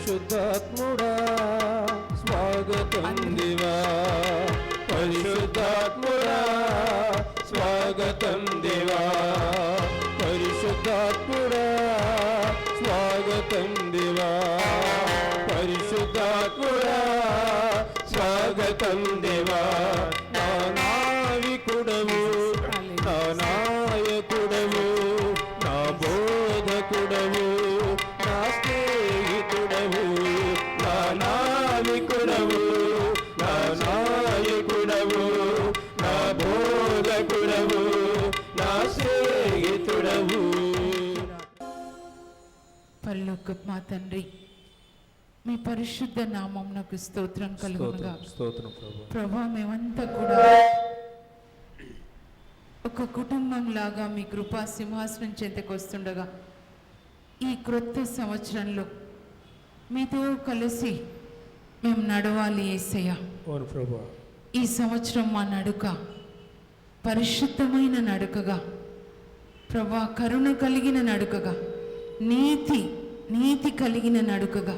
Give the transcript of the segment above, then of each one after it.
పరిశుద్ధాత్ముడా స్వాగతం దివా, పరిశుద్ధాత్ముడా స్వాగతం దివా, పరిశుద్ధాత్ముడా స్వాగతం దివా, పరిశుద్ధాత్ముడా స్వాగతం దివా. నా నావికుడవు, నా నాయకుడవు, నా బోధకుడవు, నా స్నేహితుడవు, నా నావికుడవు, నా నాయకుడవు, నా బోధకుడవు, నా స్నేహితుడవు. పరలోకపు మా తండ్రి, మీ పరిశుద్ధ నామమునకు స్తోత్రం కలుగునుగా. స్తోత్రం ప్రభా, మేమంతా కూడా ఒక కుటుంబం లాగా మీ కృపా సింహాసనం చెంతకు వస్తుండగా ఈ క్రొత్త సంవత్సరంలో మీతో కలిసి మేము నడవాలి యేసయ్య. ఈ సంవత్సరం మా నడుక పరిశుద్ధమైన నడుకగా, ప్రభా కరుణ కలిగిన నడుకగా, నీతి కలిగిన నడుకగా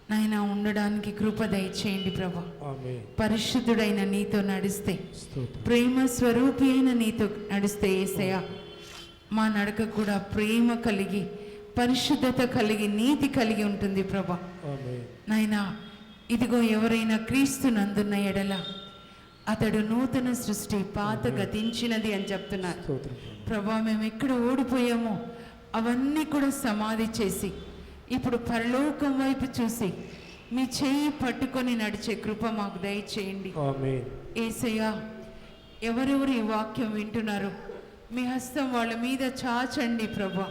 నాయన ఉండడానికి కృప దయచేయండి ప్రభా. పరిశుద్ధుడైన నీతో నడిస్తే, ప్రేమ స్వరూపి అయిన నీతో నడిస్తే యేసయ్య, మా నడక కూడా ప్రేమ కలిగి, పరిశుద్ధత కలిగి, నీతి కలిగి ఉంటుంది ప్రభా. నాయనా, ఇదిగో ఎవరైనా క్రీస్తు నందున్న ఎడల అతడు నూతన సృష్టి, పాత గతించినది అని చెప్తున్నారు ప్రభా. మేము ఎక్కడ ఓడిపోయామో అవన్నీ కూడా సమాధి చేసి ఇప్పుడు పరలోకం వైపు చూసి మీ చెయ్యి పట్టుకొని నడిచే కృప మాకు దయచేయండి యేసయ్య. ఎవరెవరు ఈ వాక్యం వింటున్నారో మీ హస్తం వాళ్ళ మీద చాచండి ప్రభా.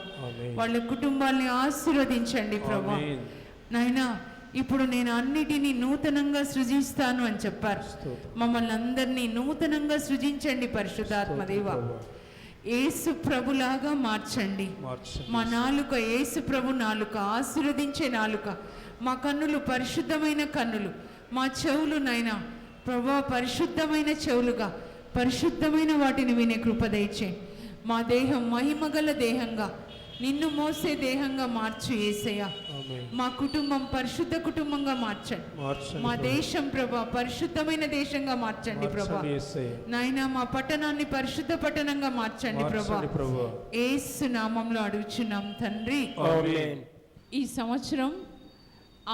వాళ్ళ కుటుంబాల్ని ఆశీర్వదించండి ప్రభా. నాయనా, ఇప్పుడు నేను అన్నిటినీ నూతనంగా సృజిస్తాను అని చెప్పారు. మమ్మల్ని అందరినీ నూతనంగా సృజించండి పరిశుద్ధాత్మదేవ. యేసు ప్రభులాగా మార్చండి. మా నాలుక యేసు ప్రభు నాలుక, ఆశీర్వదించే నాలుక. మా కన్నులు పరిశుద్ధమైన కన్నులు, మా చెవులు నైనా ప్రభా పరిశుద్ధమైన చెవులుగా, పరిశుద్ధమైన వాటిని వినే కృప దయచేయండి. మా దేహం మహిమగల దేహంగా, నిన్ను మోసే దేహంగా మార్చు యేసయ్య. మా కుటుంబం పరిశుద్ధ కుటుంబంగా మార్చండి. మా దేశం ప్రభా పరిశుద్ధమైన దేశంగా మార్చండి ప్రభా. నాయనా, మా పట్టణాన్ని పరిశుద్ధ పట్టణంగా మార్చండి ప్రభా. యేసు నామంలో అడుగుచున్నాం తండ్రి. ఈ సంవత్సరం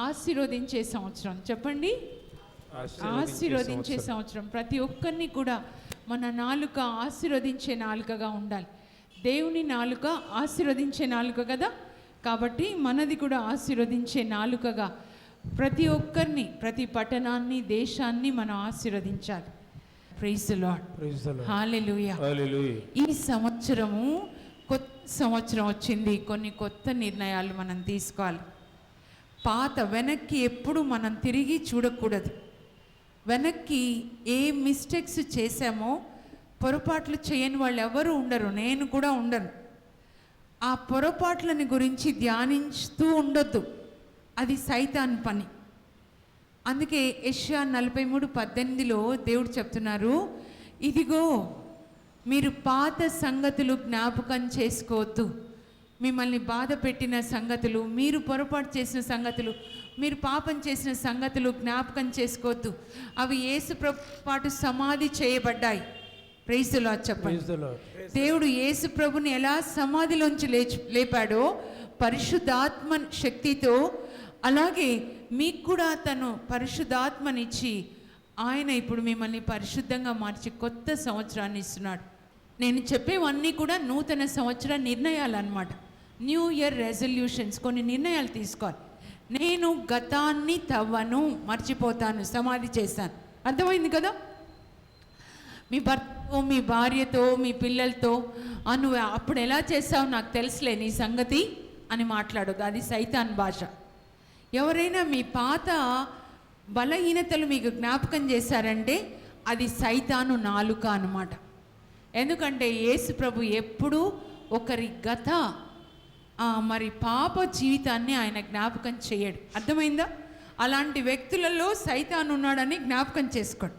ఆశీర్వదించే సంవత్సరం. చెప్పండి, ఆశీర్వదించే సంవత్సరం. ప్రతి ఒక్కరిని కూడా మన నాలుక ఆశీర్వదించే నాలుకగా ఉండాలి. దేవుని నాలుక ఆశీర్వదించే నాలుక కదా, కాబట్టి మనది కూడా ఆశీర్వదించే నాలుకగా ప్రతి ఒక్కరిని, ప్రతి పట్టణాన్ని, దేశాన్ని మనం ఆశీర్వదించాలి. ప్రైజ్ ది లార్డ్, హల్లెలూయా. ఈ సంవత్సరము కొత్త సంవత్సరం వచ్చింది. కొన్ని కొత్త నిర్ణయాలు మనం తీసుకోవాలి. పాత వెనక్కి ఎప్పుడు మనం తిరిగి చూడకూడదు. వెనక్కి ఏ మిస్టేక్స్ చేశామో, పొరపాట్లు చేయని వాళ్ళు ఎవరు ఉండరు, నేను కూడా ఉండను. ఆ పొరపాట్లని గురించి ధ్యానించుతూ ఉండొద్దు, అది సైతాన్ పని. అందుకే యెషయా 43:18 దేవుడు చెప్తున్నారు, ఇదిగో మీరు పాత సంగతులు జ్ఞాపకం చేసుకోవద్దు. మిమ్మల్ని బాధ పెట్టిన సంగతులు, మీరు పొరపాటు చేసిన సంగతులు, మీరు పాపం చేసిన సంగతులు జ్ఞాపకం చేసుకోవద్దు. అవి యేసు పాటు సమాధి చేయబడ్డాయి. ప్రైజ్ ది లార్డ్ చెప్పండి. దేవుడు యేసు ప్రభుని ఎలా సమాధిలోంచి లేపాడో పరిశుద్ధాత్మ శక్తితో, అలాగే మీకు కూడా తను పరిశుద్ధాత్మనిచ్చి ఆయన ఇప్పుడు మిమ్మల్ని పరిశుద్ధంగా మార్చి కొత్త సంవత్సరాన్ని ఇస్తున్నాడు. నేను చెప్పేవన్నీ కూడా నూతన సంవత్సర నిర్ణయాలు అన్నమాట. New year resolutions. కొన్ని నిర్ణయాలు తీసుకోవాలి. నేను గతాన్ని తవ్వను, మర్చిపోతాను, సమాధి చేశాను. అర్థమైంది కదా? మీ భర్తతో, మీ భార్యతో, మీ పిల్లలతో నువ్వు అప్పుడు ఎలా చేసావు నాకు తెలుసులే నీ సంగతి అని మాట్లాడదు. అది సైతాన్ భాష. ఎవరైనా మీ పాత బలహీనతలు మీకు జ్ఞాపకం చేశారంటే అది సైతాను నాలుక అన్నమాట. ఎందుకంటే యేసు ప్రభు ఎప్పుడూ ఒకరి గత మరి పాప జీవితాన్ని ఆయన జ్ఞాపకం చేయడు. అర్థమైందా? అలాంటి వ్యక్తులలో సైతాను ఉన్నాడని జ్ఞాపకం చేసుకోండి.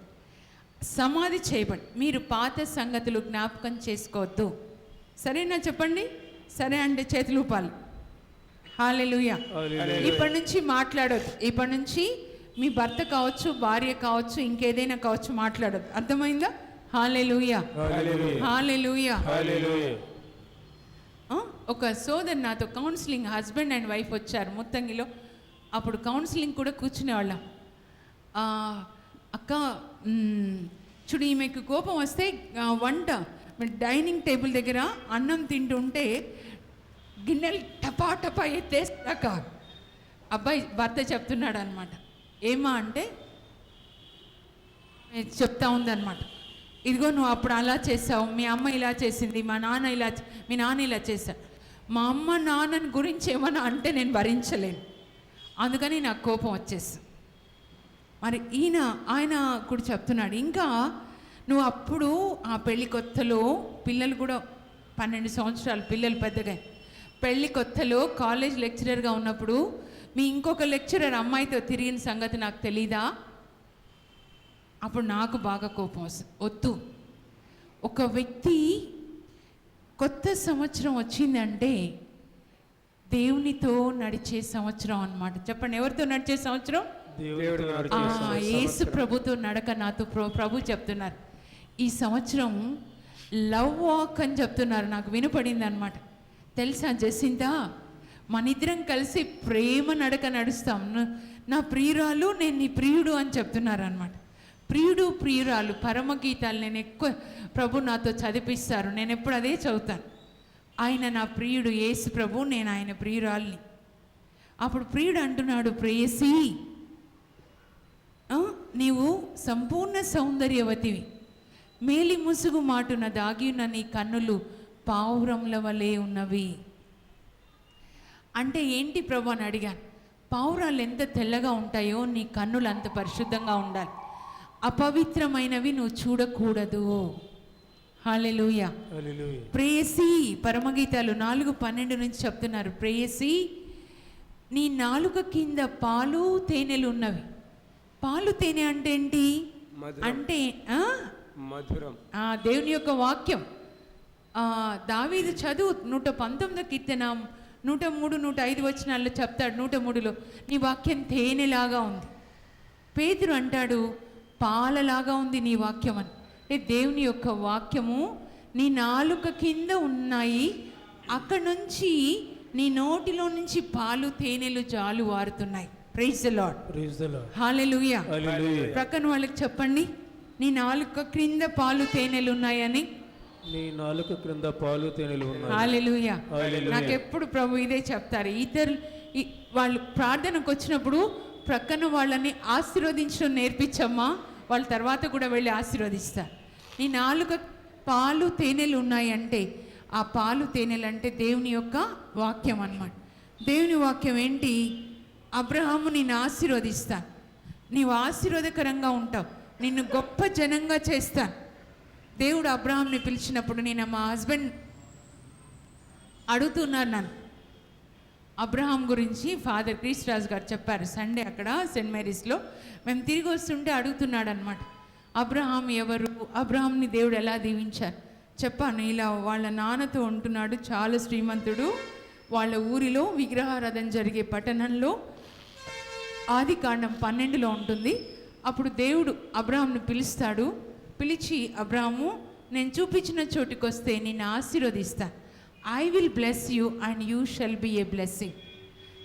సమాధి చేయబడి మీరు పాత సంగతులు జ్ఞాపకం చేసుకోవద్దు. సరేనా? చెప్పండి. సరే అంటే చేతులు ఊపాలి. హల్లెలూయా. హల్లెలూయా. ఇప్పటి నుంచి మాట్లాడొద్దు. ఇప్పటి నుంచి మీ భర్త కావచ్చు, భార్య కావచ్చు, ఇంకేదైనా కావచ్చు, మాట్లాడొద్దు. అర్థమైందా? హల్లెలూయా, హల్లెలూయా. హల్లెలూయా. హల్లెలూయా. ఒక సోదరు నాతో కౌన్సిలింగ్, హస్బెండ్ అండ్ వైఫ్ వచ్చారు ముత్తంగిలో. అప్పుడు కౌన్సిలింగ్ కూడా కూర్చునేవాళ్ళం. అక్క చూడు, ఈమెకు కోపం వస్తే వంట డైనింగ్ టేబుల్ దగ్గర అన్నం తింటుంటే గిన్నెలు టపా టపా ఎత్తేస్తాక అబ్బాయి భర్త చెప్తున్నాడు అనమాట. ఏమా అంటే చెప్తా ఉందన్నమాట, ఇదిగో నువ్వు అప్పుడు అలా చేసావు, మీ అమ్మ ఇలా చేసింది, మీ నాన్న ఇలా చేశారు. మా అమ్మ నాన్నని గురించి ఏమన్నా అంటే నేను భరించలేను, అందుకని నాకు కోపం వచ్చేసి. మరి ఆయన కూడా చెప్తున్నాడు, ఇంకా నువ్వు అప్పుడు ఆ పెళ్లి కొత్తలో పిల్లలు కూడా 12 సంవత్సరాలు పిల్లలు పెద్దగా, పెళ్లి కొత్తలో కాలేజ్ లెక్చరర్గా ఉన్నప్పుడు మీ ఇంకొక లెక్చరర్ అమ్మాయితో తిరిగిన సంగతి నాకు తెలీదా? అప్పుడు నాకు బాగా కోపం వస్తుంది. వద్దు, ఒక వ్యక్తి కొత్త సంవత్సరం వచ్చిందంటే దేవునితో నడిచే సంవత్సరం అన్నమాట. చెప్పండి, ఎవరితో నడిచే సంవత్సరం? యేసు ప్రభుతో నడక. నాతో ప్రభు చెప్తున్నారు, ఈ సంవత్సరం లవ్ వాక్ అని చెప్తున్నారు. నాకు వినపడింది అనమాట. తెలుసా జసింతా, మనిద్దరం కలిసి ప్రేమ నడక నడుస్తాం. నా ప్రియురాలు, నేను నీ ప్రియుడు అని చెప్తున్నారు అనమాట. ప్రియుడు ప్రియురాలు పరమగీతాలు నేను ఎక్కువ ప్రభు నాతో చదివిస్తారు. నేను ఎప్పుడు అదే చదువుతాను. ఆయన నా ప్రియుడు యేసు ప్రభు, నేను ఆయన ప్రియురాల్ని. అప్పుడు ప్రియుడు అంటున్నాడు, ప్రేయసి నీవు సంపూర్ణ సౌందర్యవతివి, మేలి ముసుగు మాటున దాగి ఉన్న నీ కన్నులు పావురముల వలె ఉన్నవి. అంటే ఏంటి ప్రభు అని అడిగాను. పావురాలు ఎంత తెల్లగా ఉంటాయో నీ కన్నులు అంత పరిశుద్ధంగా ఉండాలి, అపవిత్రమైనవి నువ్వు చూడకూడదు. హల్లెలూయా. ప్రేయసి, పరమగీతాలు 4:12 నుంచి చెప్తున్నారు, ప్రేయసి నీ నాలుక కింద పాలు తేనెలు ఉన్నవి. పాలు తేనె అంటే ఏంటి అంటే మధురం, దేవుని యొక్క వాక్యం. దావీదు చదువు 119 కీర్తన 103, 105 వచనాల్లో చెప్తాడు. 103లో నీ వాక్యం తేనెలాగా ఉంది. పేతురు అంటాడు పాలలాగా ఉంది నీ వాక్యం అని. అంటే దేవుని యొక్క వాక్యము నీ నాలుక కింద ఉన్నాయి, అక్కడ నుంచి నీ నోటిలో నుంచి పాలు తేనెలు జాలు వారుతున్నాయి. Praise the Lord. హల్లెలూయా. ప్రక్కన వాళ్ళకి చెప్పండి, నీ నాలుక క్రింద పాలు తేనెలు ఉన్నాయని. నీ నాలుక క్రింద పాలు తేనెలు ఉన్నాయి. హల్లెలూయా. నాకెప్పుడు ప్రభు ఇదే చెప్తారు. వాళ్ళు ప్రార్థనకు వచ్చినప్పుడు ప్రక్కన వాళ్ళని ఆశీర్వదించడం నేర్పించమ్మా, వాళ్ళ తర్వాత కూడా వెళ్ళి ఆశీర్వదిస్తారు. నీ నాలుక పాలు తేనెలు ఉన్నాయి అంటే ఆ పాలు తేనెలు అంటే దేవుని యొక్క వాక్యం అన్నమాట. దేవుని వాక్యం ఏంటి? అబ్రహాము నిన్ను ఆశీర్వదిస్తాను, నీవు ఆశీర్వాదకరంగా ఉంటావు, నిన్ను గొప్ప జనంగా చేస్తాను. దేవుడు అబ్రహాంని పిలిచినప్పుడు నేను మా హస్బెండ్ అడుగుతున్నారు నన్ను అబ్రహాం గురించి. ఫాదర్ క్రీస్ రాజు గారు చెప్పారు సండే అక్కడ సెయింట్ మేరీస్లో. మేము తిరిగి వస్తుంటే అడుగుతున్నాడు అనమాట, అబ్రహాం ఎవరు, అబ్రహాంని దేవుడు ఎలా దీవించారు. చెప్పాను, ఇలా వాళ్ళ నాన్నతో ఉంటున్నాడు, చాలా శ్రీమంతుడు, వాళ్ళ ఊరిలో విగ్రహారాధన జరిగే పట్టణంలో ఆదికాండం 12లో ఉంటుంది. అప్పుడు దేవుడు అబ్రహాంను పిలుస్తాడు. పిలిచి, అబ్రహాము నేను చూపించిన చోటుకి వస్తే నిన్ను ఆశీర్వదిస్తాను, I will bless you and you shall be a blessing.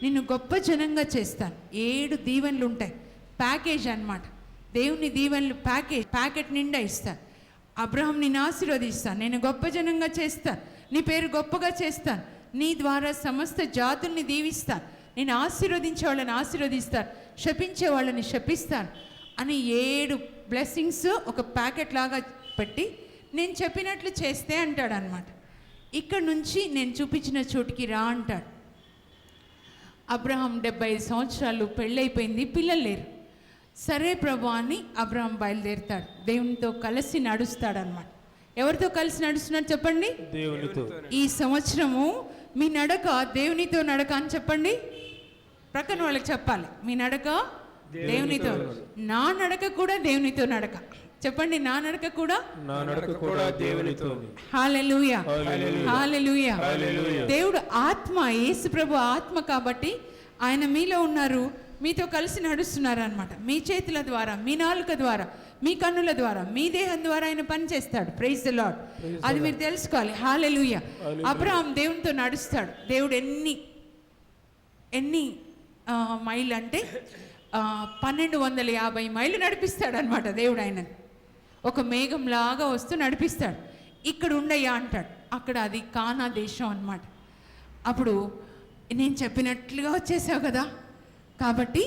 నిన్ను గొప్ప జనంగా చేస్తాను. 7 దీవెనలు ఉంటాయి, ప్యాకేజ్ అన్నమాట. దేవుని దీవెనలు ప్యాకెట్ నిండా ఇస్తాను. అబ్రహాం నిన్ను ఆశీర్వదిస్తాను, నేను గొప్ప జనంగా చేస్తాను, నీ పేరు గొప్పగా చేస్తాను, నీ ద్వారా సమస్త జాతుల్ని దీవిస్తాను, నేను ఆశీర్వదించే వాళ్ళని ఆశీర్వదిస్తాను, శపించే వాళ్ళని శపిస్తాను అని 7 బ్లెస్సింగ్స్ ఒక ప్యాకెట్ లాగా పెట్టి నేను చెప్పినట్లు చేస్తే అంటాడు అనమాట. ఇక్కడ నుంచి నేను చూపించిన చోటికి రా అంటాడు. అబ్రహాం 75 సంవత్సరాలు, పెళ్ళైపోయింది, పిల్లలు లేరు. సరే ప్రభు అని అబ్రహాం బయలుదేరుతాడు, దేవునితో కలిసి నడుస్తాడనమాట. ఎవరితో కలిసి నడుస్తున్నాడు చెప్పండి? దేవునితో. ఈ సంవత్సరము మీ నడక దేవునితో నడక అని చెప్పండి. ప్రక్కన వాళ్ళకి చెప్పాలి, మీ నడక దేవునితో, నా నడక కూడా దేవునితో నడక. చెప్పండి, నా నడక కూడా. నా నడక కూడా దేవునితో. హల్లెలూయా, హల్లెలూయా. హల్లెలూయా. హల్లెలూయా. దేవుడు ఆత్మ, యేసు ప్రభు ఆత్మ కాబట్టి ఆయన మీలో ఉన్నారు, మీతో కలిసి నడుస్తున్నారు అనమాట. మీ చేతుల ద్వారా, మీ నాలుక ద్వారా, మీ కన్నుల ద్వారా, మీ దేహం ద్వారా ఆయన పని చేస్తాడు. Praise the Lord. అది మీరు తెలుసుకోవాలి. హల్లెలూయా. అబ్రహాం దేవునితో నడుస్తాడు. దేవుడు ఎన్ని మైళ్ళు అంటే 1250 మైళ్ళు నడిపిస్తాడు అనమాట. దేవుడు ఆయన ఒక మేఘంలాగా వస్తూ నడిపిస్తాడు. ఇక్కడ ఉండయ్యా అంటాడు. అక్కడ అది కానా దేశం అన్నమాట. అప్పుడు నేను చెప్పినట్లుగా వచ్చేసావు కదా, కాబట్టి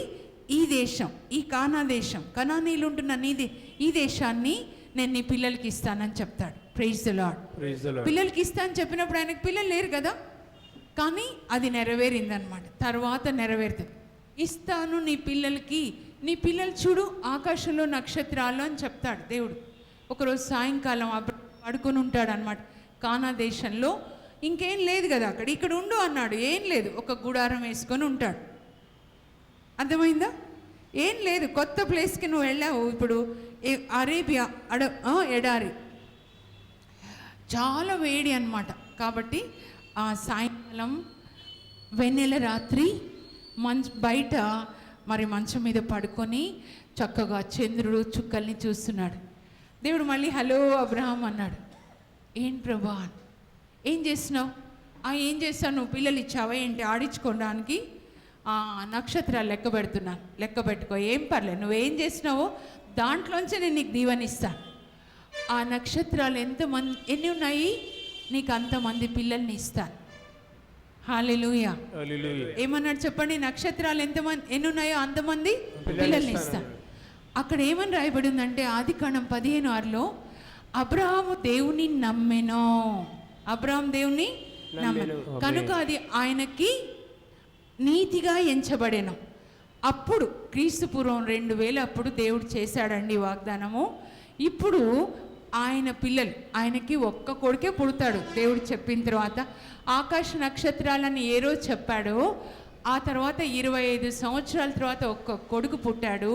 ఈ దేశం, ఈ కానా దేశం, కనానీయులు ఉంటున్న ఈ దేశాన్ని నేను నీ పిల్లలకి ఇస్తానని చెప్తాడు. Praise the Lord. పిల్లలకి ఇస్తానని చెప్పినప్పుడు ఆయనకు పిల్లలు లేరు కదా, కానీ అది నెరవేరిందనమాట. తర్వాత నెరవేరుతుంది. ఇస్తాను నీ పిల్లలకి, నీ పిల్లలు చూడు ఆకాశంలో నక్షత్రాలు అని చెప్తాడు దేవుడు. ఒకరోజు సాయంకాలం పడుకొని ఉంటాడు అనమాట కానా దేశంలో. ఇంకేం లేదు కదా అక్కడ, ఇక్కడ ఉండు అన్నాడు. ఏం లేదు, ఒక గుడారం వేసుకొని ఉంటాడు. అర్థమైందా? ఏం లేదు, కొత్త ప్లేస్కి నువ్వు వెళ్ళావు. ఇప్పుడు అరేబియా ఎడారి, చాలా వేడి అన్నమాట. కాబట్టి ఆ సాయంకాలం వెన్నెల రాత్రి బయట మరి మంచం మీద పడుకొని చక్కగా చంద్రుడు చుక్కల్ని చూస్తున్నాడు. దేవుడు మళ్ళీ హలో అబ్రహాం అన్నాడు. ఏం ప్రభా, ఏం చేస్తున్నావు? ఏం చేస్తావు? నువ్వు పిల్లలు ఇచ్చావా ఏంటి ఆడించుకోవడానికి? నక్షత్రాలు లెక్క పెడుతున్నాను, లెక్క పెట్టుకో, ఏం పర్లేదు, నువ్వేం చేసినావో దాంట్లోంచి నేను నీకు దీవెనిస్తాను. ఆ నక్షత్రాలు ఎన్ని ఉన్నాయి నీకు అంతమంది పిల్లల్ని ఇస్తాను. హల్లెలూయా. ఏమన్నాడు చెప్పండి? నక్షత్రాలు ఎన్ని ఉన్నాయో అంతమంది పిల్లల్ని ఇస్తాను. అక్కడ ఏమని రాయబడి ఉందంటే ఆదికాండం 15:6 అబ్రహాము దేవుని నమ్మెను. అబ్రహాం దేవుని నమ్మెను కనుక అది ఆయనకి నీతిగా ఎంచబడెను. అప్పుడు క్రీస్తుపూర్వం 2000 అప్పుడు దేవుడు చేశాడండి వాగ్దానము. ఇప్పుడు ఆయన పిల్లలు, ఆయనకి ఒక్క కొడుకే పుడతాడు. దేవుడు చెప్పిన తర్వాత ఆకాశ నక్షత్రాలని ఏ రోజు చెప్పాడో ఆ తర్వాత 25 సంవత్సరాల తర్వాత ఒక్క కొడుకు పుట్టాడు.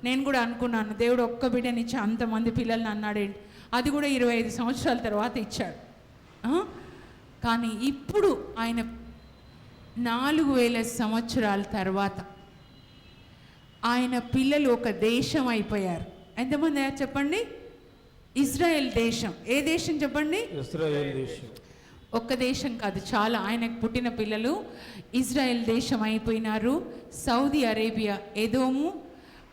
నేను కూడా అనుకున్నాను, దేవుడు ఒక్క బిడ్డనిచ్చి అంతమంది పిల్లల్ని అన్నాడేంటి, అది కూడా 25 సంవత్సరాల తర్వాత ఇచ్చాడు. కానీ ఇప్పుడు ఆయన 4000 సంవత్సరాల తర్వాత ఆయన పిల్లలు ఒక దేశం అయిపోయారు. ఎంతమంది చెప్పండి? ఇజ్రాయెల్ దేశం. ఏ దేశం చెప్పండి? ఇజ్రాయెల్ దేశం. ఒక్క దేశం కాదు, చాలా. ఆయనకు పుట్టిన పిల్లలు ఇజ్రాయెల్ దేశం అయిపోయినారు. సౌదీ అరేబియా, ఎదోము,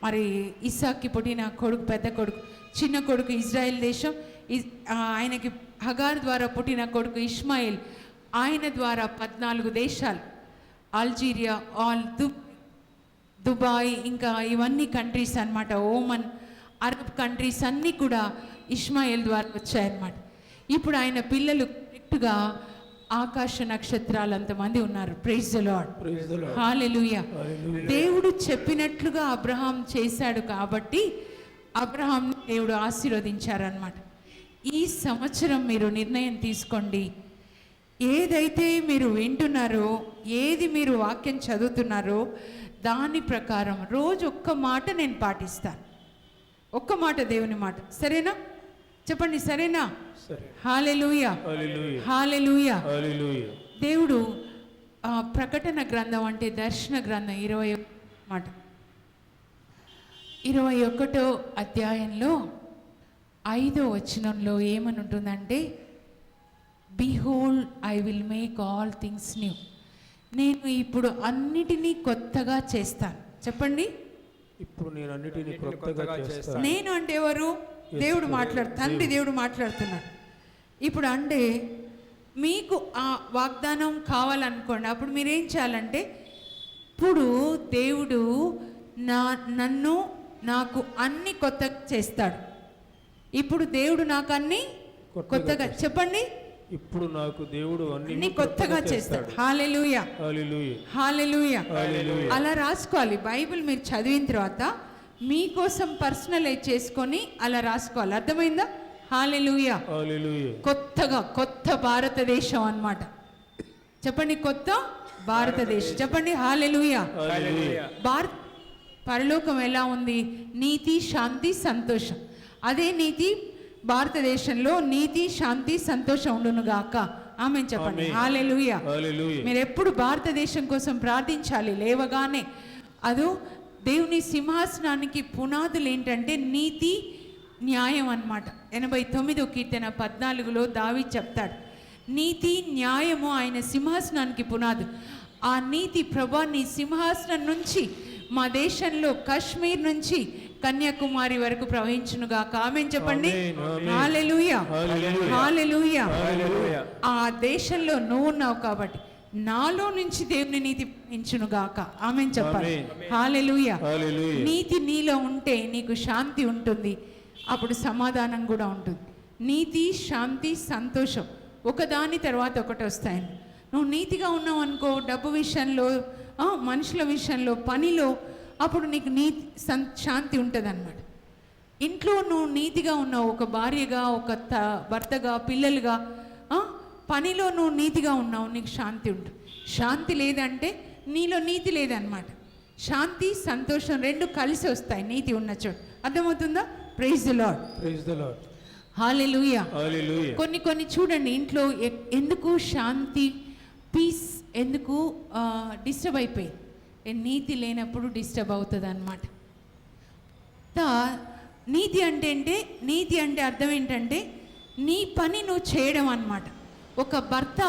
మరి ఇస్సాక్కి పుట్టిన కొడుకు, పెద్ద కొడుకు, చిన్న కొడుకు ఇజ్రాయెల్ దేశం. ఆయనకి హగార్ ద్వారా పుట్టిన కొడుకు ఇష్మాయిల్, ఆయన ద్వారా 14 దేశాలు, అల్జీరియా, దుబాయ్, ఇంకా ఇవన్నీ కంట్రీస్ అన్నమాట. ఓమన్, అరబ్ కంట్రీస్ అన్నీ కూడా ఇష్మాయిల్ ద్వారా వచ్చాయన్నమాట. ఇప్పుడు ఆయన పిల్లలు కరెక్ట్గా ఆకాశ నక్షత్రాలు అంతమంది ఉన్నారు. Praise the Lord. హల్లెలూయా. దేవుడు చెప్పినట్లుగా అబ్రహాం చేశాడు కాబట్టి అబ్రహాం దేవుడు ఆశీర్వదించారనమాట. ఈ సంవత్సరం మీరు నిర్ణయం తీసుకోండి. ఏదైతే మీరు వింటున్నారో, ఏది మీరు వాక్యం చదువుతున్నారో దాని ప్రకారం రోజు ఒక్క మాట నేను పాటిస్తాను. ఒక్క మాట, దేవుని మాట. సరేనా? చెప్పండి, సరేనా? హల్లెలూయా, హల్లెలూయా. దేవుడు ప్రకటన గ్రంథం అంటే దర్శన గ్రంథం 21వ అధ్యాయంలో 5వ వచనంలో ఏమని ఉంటుందంటే, behold I will make all things new. నేను ఇప్పుడు అన్నిటినీ కొత్తగా చేస్తాను. చెప్పండి, ఇప్పుడు నేను అన్నిటినీ కొత్తగా చేస్తాను. నేను అంటే ఎవరు? దేవుడు తండ్రి దేవుడు మాట్లాడుతున్నాడు. ఇప్పుడు అంటే మీకు ఆ వాగ్దానం కావాలనుకోండి, అప్పుడు మీరేం చేయాలంటే, ఇప్పుడు దేవుడు నాకు అన్ని కొత్తగా చేస్తాడు. ఇప్పుడు దేవుడు నాకు అన్ని కొత్తగా, చెప్పండి, ఇప్పుడు నాకు దేవుడు అన్ని కొత్తగా చేస్తాడు. హల్లెలూయా, హల్లెలూయా. అలా రాసుకోవాలి. బైబిల్ మీరు చదివిన తర్వాత మీకోసం పర్సనలైజ్ చేసుకొని అలా రాసుకోవాలి. అర్థమైందా? హల్లెలూయా. కొత్తగా, కొత్త భారతదేశం అన్నమాట. చెప్పండి, కొత్త భారతదేశం. చెప్పండి, హల్లెలూయా. పరలోకం ఎలా ఉంది? నీతి, శాంతి, సంతోషం. అదే నీతి భారతదేశంలో నీతి, శాంతి, సంతోషం ఉండునుగాక. ఆమేన్ చెప్పండి. ఆమేన్. హల్లెలూయా. హల్లెలూయా. మీరు ఎప్పుడు భారతదేశం కోసం ప్రార్థించాలి. లేవగానే అదో దేవుని సింహాసనానికి పునాదులు ఏంటంటే నీతి, న్యాయం అన్నమాట. 89వ కీర్తన 14లో దావీదు చెప్తాడు, నీతి న్యాయము ఆయన సింహాసనానికి పునాదు. ఆ నీతి ప్రభా నీ సింహాసనం నుంచి మా దేశంలో కాశ్మీర్ నుంచి కన్యాకుమారి వరకు ప్రవహించునుగాక. ఆమేన్ చెప్పండి. ఆమేన్, ఆమేన్. హల్లెలూయా. హల్లెలూయా. హల్లెలూయా. హల్లెలూయా. ఆ దేశంలో నువ్వు ఉన్నావు కాబట్టి నాలో నుంచి దేవుని నీతి పెంచునుగాక. ఆమేన్ చెప్పాలి. ఆమేన్. హల్లెలూయా. హల్లెలూయా. నీతి నీలో ఉంటే నీకు శాంతి ఉంటుంది, అప్పుడు సమాధానం కూడా ఉంటుంది. నీతి, శాంతి, సంతోషం ఒకదాని తర్వాత ఒకటి వస్తాయి. నువ్వు నీతిగా ఉన్నావు అనుకో, డబ్బు విషయంలో, మనుషుల విషయంలో, పనిలో, అప్పుడు నీకు శాంతి ఉంటుంది అన్నమాట. ఇంట్లో నువ్వు నీతిగా ఉన్నావు, ఒక భార్యగా, ఒక భర్తగా, పిల్లలుగా, పనిలో నువ్వు నీతిగా ఉన్నావు, నీకు శాంతి ఉంటుంది. శాంతి లేదంటే నీలో నీతి లేదన్నమాట. శాంతి, సంతోషం రెండు కలిసి వస్తాయి నీతి ఉన్న చోటు. అర్థమవుతుందా? Praise the Lord. Praise the Lord. Hallelujah. Hallelujah. కొన్ని చూడండి, ఇంట్లో ఎందుకు శాంతి, పీస్ ఎందుకు డిస్టర్బ్ అయిపోయింది? నీతి లేనప్పుడు డిస్టర్బ్ అవుతుంది అన్నమాట. నీతి అంటే అర్థం ఏంటంటే నీ పని నువ్వు చేయడం అన్నమాట. ఒక భర్త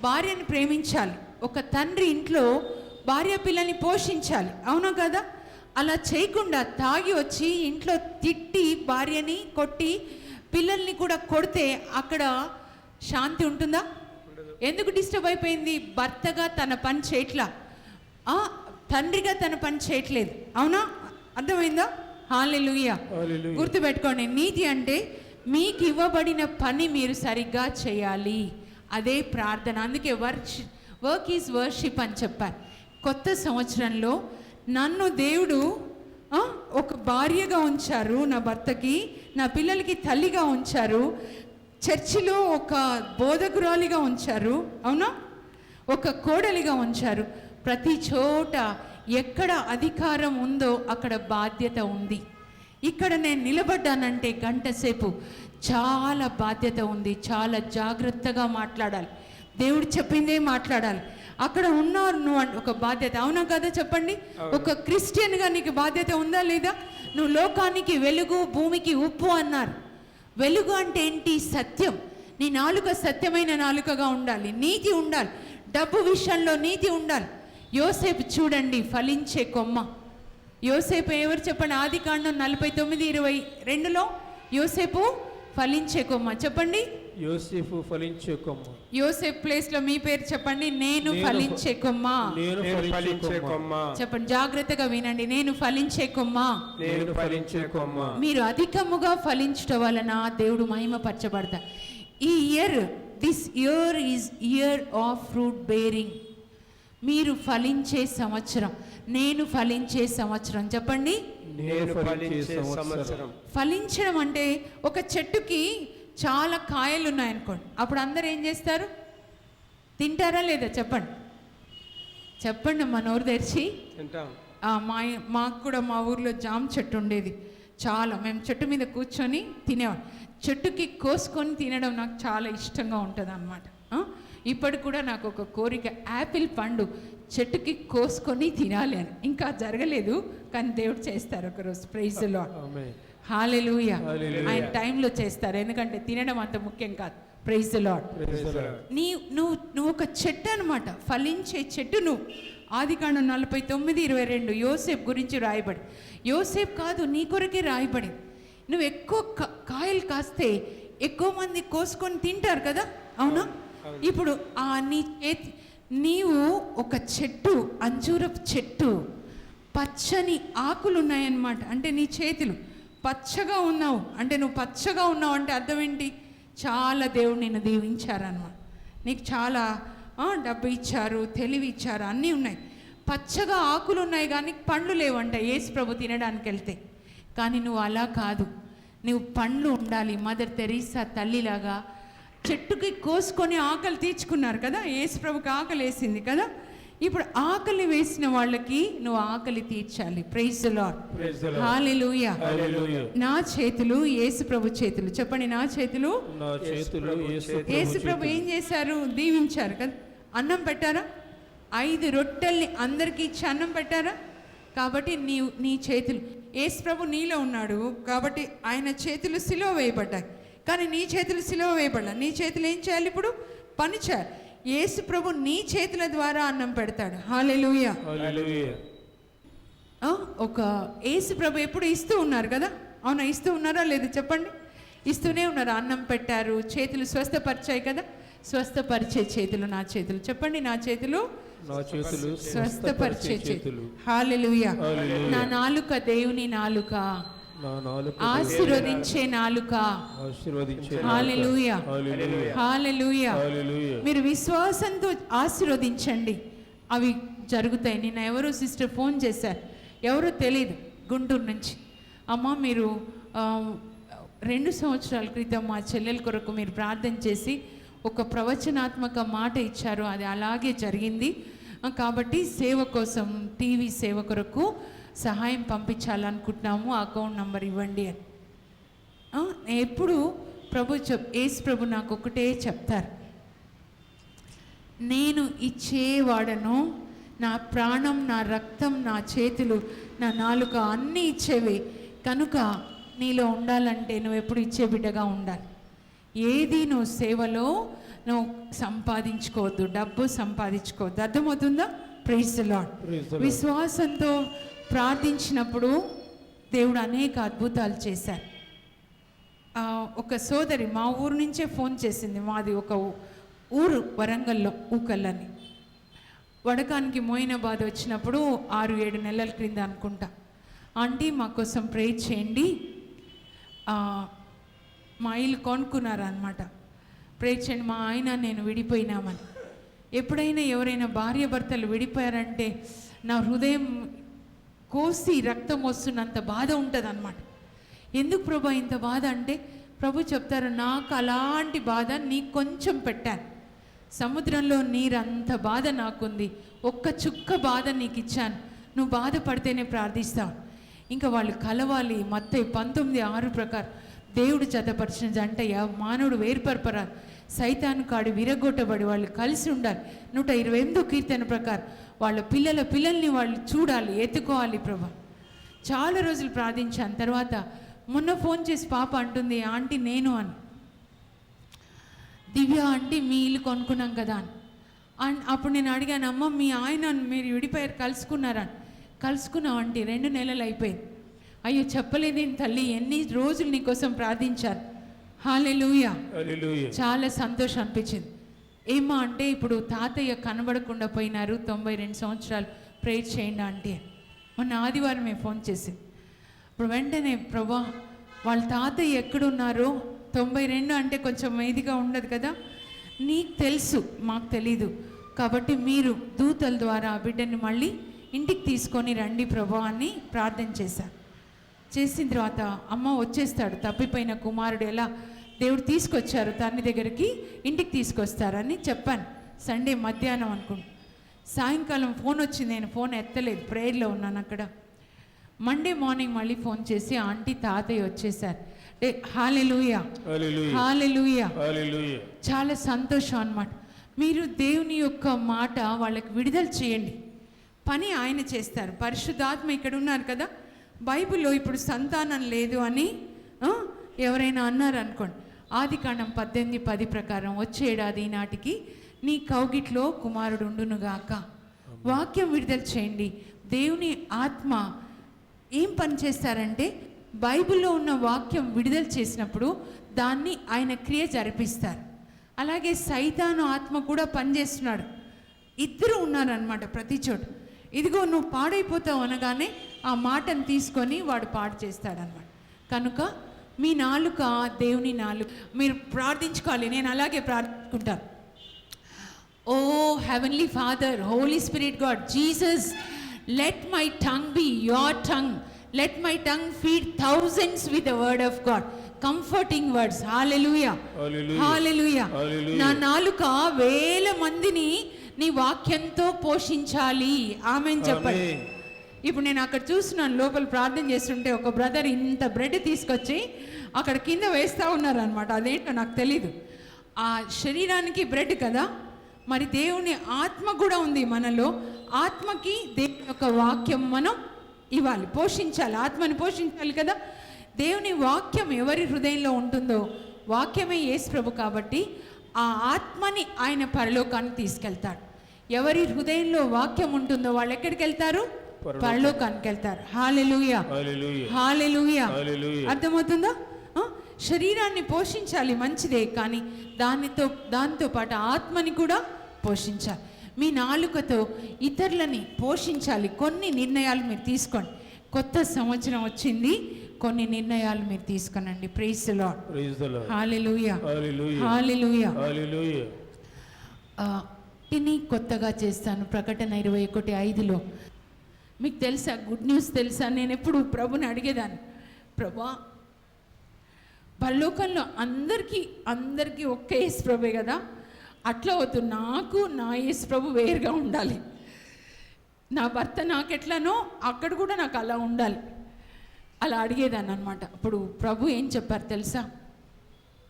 భార్యని ప్రేమించాలి, ఒక తండ్రి ఇంట్లో భార్య పిల్లల్ని పోషించాలి, అవునా కదా? అలా చేయకుండా తాగి వచ్చి ఇంట్లో తిట్టి, భార్యని కొట్టి, పిల్లల్ని కూడా కొడితే అక్కడ శాంతి ఉంటుందా? ఎందుకు డిస్టర్బ్ అయిపోయింది? భర్తగా తన పని చేయట్లా, తండ్రిగా తన పని చేయట్లేదు, అవునా? అర్థమైందా? హల్లెలూయా. హల్లెలూయా. గుర్తుపెట్టుకోండి, నీతి అంటే మీకు ఇవ్వబడిన పని మీరు సరిగ్గా చేయాలి, అదే ప్రార్థన. అందుకే వర్క్ ఈజ్ వర్షిప్ అని చెప్పారు. కొత్త సంవత్సరంలో నన్ను దేవుడు ఒక భార్యగా ఉంచారు, నా భర్తకి, నా పిల్లలకి తల్లిగా ఉంచారు, చర్చిలో ఒక బోధకురాలిగా ఉంచారు, అవునా? ఒక కోడలిగా ఉంచారు. ప్రతి చోట ఎక్కడ అధికారం ఉందో అక్కడ బాధ్యత ఉంది. ఇక్కడ నేను నిలబడ్డానంటే గంట సేపు చాలా బాధ్యత ఉంది, చాలా జాగ్రత్తగా మాట్లాడాలి, దేవుడు చెప్పిందే మాట్లాడాలి. అక్కడ ఉన్నారు నువ్వు ఒక బాధ్యత, అవునా కదా? చెప్పండి. ఒక క్రిస్టియన్గా నీకు బాధ్యత ఉందా లేదా? నువ్వు లోకానికి వెలుగు, భూమికి ఉప్పు అన్నారు. వెలుగు అంటే ఏంటి? సత్యం. నీ నాలుక సత్యమైన నాలుకగా ఉండాలి, నీతి ఉండాలి, డబ్బు విషయంలో నీతి ఉండాలి. యోసేపు చూడండి, ఫలించే కొమ్మ. యోసేపు ఎవరు చెప్పండి? ఆదికాండం 49:22లో యోసేపు ఫలించే కొమ్మ. చెప్పండి. యోసేపు ఫలించే కొమ్మ. యోసేపు ప్లేస్లో మీ పేరు చెప్పండి. నేను ఫలించే కొమ్మ. నేను ఫలించే కొమ్మ. చెప్పండి, జాగ్రత్తగా వినండి. నేను ఫలించే కొమ్మ. నేను ఫలించే కొమ్మ. మీరు అధికముగా ఫలించడం వలన దేవుడు మహిమపరచబడతారు. ఈ this year is year of fruit bearing. మీరు ఫలించే సంవత్సరం, నేను ఫలించే సంవత్సరం. చెప్పండి, నేను ఫలించే సంవత్సరం. ఫలించడం అంటే ఒక చెట్టుకి చాలా కాయలు ఉన్నాయనుకోండి, అప్పుడు అందరు ఏం చేస్తారు? తింటారా లేదా? చెప్పండి చెప్పండి, మా నోరు తెరిచి. మాకు కూడా మా ఊర్లో జామ చెట్టు ఉండేది, చాలా. మేము చెట్టు మీద కూర్చొని తినేవాళ్ళం. చెట్టుకి కోసుకొని తినడం నాకు చాలా ఇష్టంగా ఉంటుంది అన్నమాట. ఇప్పటి కూడా నాకు ఒక కోరిక, యాపిల్ పండు చెట్టుకి కోసుకొని తినాలి అని. ఇంకా జరగలేదు, కానీ దేవుడు చేస్తారు ఒకరోజు. Praise the Lord. హల్లెలూయా. ఆయన టైంలో చేస్తారు, ఎందుకంటే తినడం అంత ముఖ్యం కాదు. Praise the Lord. నువ్వు ఒక చెట్టు అనమాట, ఫలించే చెట్టు నువ్వు. ఆదికాండం 49:22 యోసేపు గురించి రాయబడి, యోసేపు కాదు నీ కొరకే రాయబడి. నువ్వు ఎక్కువ కాయలు కాస్తే ఎక్కువ మంది కోసుకొని తింటారు కదా, అవునా? ఇప్పుడు నీవు ఒక చెట్టు, అంజూరపు చెట్టు, పచ్చని ఆకులు ఉన్నాయన్నమాట. అంటే నీ చేతులు పచ్చగా ఉన్నావు అంటే, నువ్వు పచ్చగా ఉన్నావు అంటే అర్థం ఏంటి? చాలా దేవుడు నిన్ను దీవించారన్నమాట. నీకు చాలా డబ్బు ఇచ్చారు, తెలివి ఇచ్చారు, అన్నీ ఉన్నాయి. పచ్చగా ఆకులు ఉన్నాయి కానీ పండ్లు లేవంట యేసు ప్రభు తినడానికి వెళ్తే. కానీ నువ్వు అలా కాదు, నువ్వు పండ్లు ఉండాలి. మదర్ తెరీసా తల్లిలాగా చెట్టుకి కోసుకొని ఆకలి తీర్చుకున్నారు కదా, యేసు ప్రభుకి ఆకలి వేసింది కదా. ఇప్పుడు ఆకలి వేసిన వాళ్ళకి నువ్వు ఆకలి తీర్చాలి. Praise the lord. Praise the Lord. Hallelujah. Hallelujah. నా చేతులు యేసు ప్రభు చేతులు. చెప్పండి, నా చేతులు. నా చేతులు యేసు ప్రభు ఏం చేశారు? దీవించారు కదా. అన్నం పెట్టారా? 5 రొట్టెల్ని అందరికీ ఇచ్చి అన్నం పెట్టారా? కాబట్టి నీ చేతులు, యేసు ప్రభు నీలో ఉన్నాడు కాబట్టి ఆయన చేతులు సిలువ వేయబడ్డాయి. కానీ నీ చేతులు సిలువ వేయబడ్డా. నీ చేతులు ఏం చేయాలి? ఇప్పుడు పని చేయాలి. యేసు ప్రభు నీ చేతుల ద్వారా అన్నం పెడతాడు. హల్లెలూయా. Hallelujah. ఒక యేసు ప్రభు ఎప్పుడు ఇస్తూ ఉన్నారు కదా. అవునా? ఇస్తూ ఉన్నారా లేదు చెప్పండి. ఇస్తూనే ఉన్నారు. అన్నం పెట్టారు, చేతులు స్వస్థపరిచాయి కదా. స్వస్థపరిచే చేతులు నా చేతులు. చెప్పండి, నా చేతులు నా చేతులు స్వస్థపరిచే చేతులు. హల్లెలూయా. నా నాలుక దేవుని నాలుక, నా నాలుక ఆశీర్వదించే నాలుక. ఆశీర్వదించే హల్లెలూయా. హల్లెలూయా. హల్లెలూయా. హల్లెలూయా. మీరు విశ్వాసంతో ఆశీర్వదించండి, అవి జరుగుతాయి. నిన్న ఎవరో సిస్టర్ ఫోన్ చేశారు, ఎవరో తెలియదు, గుంటూరు నుంచి. అమ్మ మీరు 2 సంవత్సరాల క్రితం మా చెల్లెల కొరకు మీరు ప్రార్థన చేసి ఒక ప్రవచనాత్మక మాట ఇచ్చారు, అది అలాగే జరిగింది. కాబట్టి సేవ కోసం, టీవీ సేవ కొరకు సహాయం పంపించాలనుకుంటున్నాము, అకౌంట్ నంబర్ ఇవ్వండి అని. ఎప్పుడు యేసు ప్రభు నాకు ఒకటే చెప్తారు, నేను ఇచ్చేవాడను, నా ప్రాణం, నా రక్తం, నా చేతులు, నా నాలుక అన్నీ ఇచ్చేవి. కనుక నీలో ఉండాలంటే నువ్వు ఎప్పుడు ఇచ్చే బిడ్డగా ఉండాలి. ఏది నువ్వు సేవలో నువ్వు సంపాదించుకోవద్దు, డబ్బు సంపాదించుకోవద్దు. అర్థమవుతుందా? Praise the Lord. విశ్వాసంతో ప్రార్థించినప్పుడు దేవుడు అనేక అద్భుతాలు చేశారు. ఒక సోదరి మా ఊరు నుంచే ఫోన్ చేసింది. మాది ఒక ఊరు వరంగల్లో, ఊకల్లని. వడకానికి మోయినాబాద్ వచ్చినప్పుడు 6-7 నెలల క్రింద అనుకుంటా, ఆంటీ మా కోసం ప్రే చేయండి, మా ఇల్లు కొనుక్కున్నారు అనమాట, ప్రే చేయండి, మా ఆయన నేను విడిపోయినామని. ఎప్పుడైనా ఎవరైనా భార్య భర్తలు విడిపోయారంటే నా హృదయం కోసి రక్తం వస్తున్నంత బాధ ఉంటుంది అన్నమాట. ఎందుకు ప్రభా ఇంత బాధ అంటే, ప్రభు చెప్తారు, నాకు అలాంటి బాధ నీకు కొంచెం పెట్టాను, సముద్రంలో నీరంత బాధ నాకుంది, ఒక్క చుక్క బాధ నీకు ఇచ్చాను, నువ్వు బాధపడితేనే ప్రార్థిస్తావు. ఇంకా వాళ్ళు కలవాలి. మత్తయి 19:6 ప్రకారం దేవుడు జతపరిచిన జంట మానవుడు వేరుపరపరాదు, సైతాను కాడి విరగొట్టబడి వాళ్ళు కలిసి ఉండాలి. 128 కీర్తన ప్రకారం వాళ్ళ పిల్లల్ని వాళ్ళు చూడాలి, ఎత్తుకోవాలి. ప్రభా చాలా రోజులు ప్రార్థించాను. తర్వాత మొన్న ఫోన్ చేసి పాప అంటుంది, ఆంటీ నేను అని, దివ్య ఆంటీ మీ ఇల్లు కొనుక్కున్నాం కదా అని. అప్పుడు నేను అడిగాను, అమ్మ మీ ఆయన మీరు విడిపోయారు, కలుసుకున్నారని. కలుసుకున్నాం ఆంటీ, 2 నెలలు అయిపోయింది. అయ్యో చెప్పలేదేం తల్లి, ఎన్ని రోజులు నీకోసం ప్రార్థించారు. హల్లెలూయా. చాలా సంతోషం అనిపించింది. ఏమా అంటే, ఇప్పుడు తాతయ్య కనబడకుండా పోయినారు, 92 సంవత్సరాలు, ప్రేయర్ చేయండి ఆంటీ. మొన్న ఆదివారమే ఫోన్ చేసింది. ఇప్పుడు వెంటనే ప్రభా వాళ్ళ తాతయ్య ఎక్కడున్నారో, 92 అంటే కొంచెం ఇదిగా ఉండదు కదా, నీకు తెలుసు, మాకు తెలీదు. కాబట్టి మీరు దూతల ద్వారా ఆ బిడ్డని మళ్ళీ ఇంటికి తీసుకొని రండి ప్రభా అని ప్రార్థన చేశారు. చేసిన తర్వాత అమ్మ వచ్చేస్తాడు, తప్పిపోయిన కుమారుడు ఎలా దేవుడు తీసుకొచ్చారు తండ్రి దగ్గరికి, ఇంటికి తీసుకొస్తారని చెప్పాను. సండే మధ్యాహ్నం అనుకుంటా. సాయంకాలం ఫోన్ వచ్చింది, నేను ఫోన్ ఎత్తలేదు, ప్రేయర్లో ఉన్నాను అక్కడ. మండే మార్నింగ్ మళ్ళీ ఫోన్ చేసి, ఆంటీ తాతయ్య వచ్చేసారు. హల్లెలూయా, హల్లెలూయా. చాలా సంతోషం అన్నమాట. మీరు దేవుని యొక్క మాట వాళ్ళకి విడుదల చేయండి, పని ఆయన చేస్తారు. పరిశుద్ధాత్మ ఇక్కడ ఉన్నారు కదా. బైబిల్లో ఇప్పుడు సంతానం లేదు అని ఎవరైనా అన్నారు అనుకోండి, ఆదికాండం 18:10 ప్రకారం వచ్చే ఏడాది నాటికి నీ కౌగిట్లో కుమారుడు ఉండునుగాక. వాక్యం విడుదల చేయండి. దేవుని ఆత్మ ఏం పని చేస్తారంటే, బైబిల్లో ఉన్న వాక్యం విడుదల చేసినప్పుడు దాన్ని ఆయన క్రియ జరిపిస్తారు. అలాగే సైతాను ఆత్మ కూడా పనిచేస్తున్నాడు. ఇద్దరు ఉన్నారనమాట ప్రతి చోట. ఇదిగో నువ్వు పాడైపోతావు అనగానే ఆ మాటను తీసుకొని వాడు పాడు చేస్తాడనమాట. కనుక మీ నాలుక దేవుని నాలుక, మీరు ప్రార్థించుకోవాలి. నేను అలాగే ప్రార్థించుకుంటాను. Oh heavenly Father, Holy Spirit God, Jesus, let my tongue be your tongue. Let my tongue feed thousands with the word of God. Comforting words. Hallelujah. Hallelujah. Hallelujah. నా నాలుక 1000 మందిని నీ వాక్యంతో పోషించాలి. ఆమేన్ చెప్పండి. ఆమేన్. ఇప్పుడు నేను అక్కడ చూస్తున్నాను, లోపల ప్రార్థన చేస్తుంటే ఒక బ్రదర్ ఇంత బ్రెడ్ తీసుకొచ్చి అక్కడ కింద వేస్తూ ఉన్నారు అనమాట. అదేంటో నాకు తెలీదు. ఆ శరీరానికి బ్రెడ్ కదా, మరి దేవుని ఆత్మ కూడా ఉంది మనలో. ఆత్మకి దేవుని యొక్క వాక్యం మనం ఇవ్వాలి, పోషించాలి, ఆత్మని పోషించాలి కదా. దేవుని వాక్యం ఎవరి హృదయంలో ఉంటుందో, వాక్యమే యేసు ప్రభు కాబట్టి ఆ ఆత్మని ఆయన పరలోకానికి తీసుకెళ్తాడు. ఎవరి హృదయంలో వాక్యం ఉంటుందో వాళ్ళు ఎక్కడికి వెళ్తారు? పరలోకానికి వెళ్తారు. హల్లెలూయా, హల్లెలూయా, హల్లెలూయా. హల్లెలూయా. అర్థమవుతుందా? శరీరాన్ని పోషించాలి, మంచిదే, కానీ దాంతో పాటు ఆత్మని కూడా పోషించాలి. మీ నాలుకతో ఇతరులని పోషించాలి. కొన్ని నిర్ణయాలు మీరు తీసుకోండి. కొత్త సంవత్సరం వచ్చింది, కొన్ని నిర్ణయాలు మీరు తీసుకునండి. Praise the Lord. Praise the Lord. Hallelujah, hallelujah, hallelujah. Hallelujah. ఇని కొత్తగా చేస్తాను. ప్రకటన 21:5లో మీకు తెలుసా, గుడ్ న్యూస్ తెలుసా? నేను ఎప్పుడు ప్రభుని అడిగేదాన్ని, ప్రభా పరలోకంలో అందరికీ ఒక్క యేసు ప్రభే కదా, అట్లా వద్దు, నాకు నా యేసు ప్రభు వేరుగా ఉండాలి. నా భర్త నాకెట్లానో అక్కడ కూడా నాకు అలా ఉండాలి, అలా అడిగేదాన్ని అనమాట. అప్పుడు ప్రభు ఏం చెప్పారు తెలుసా?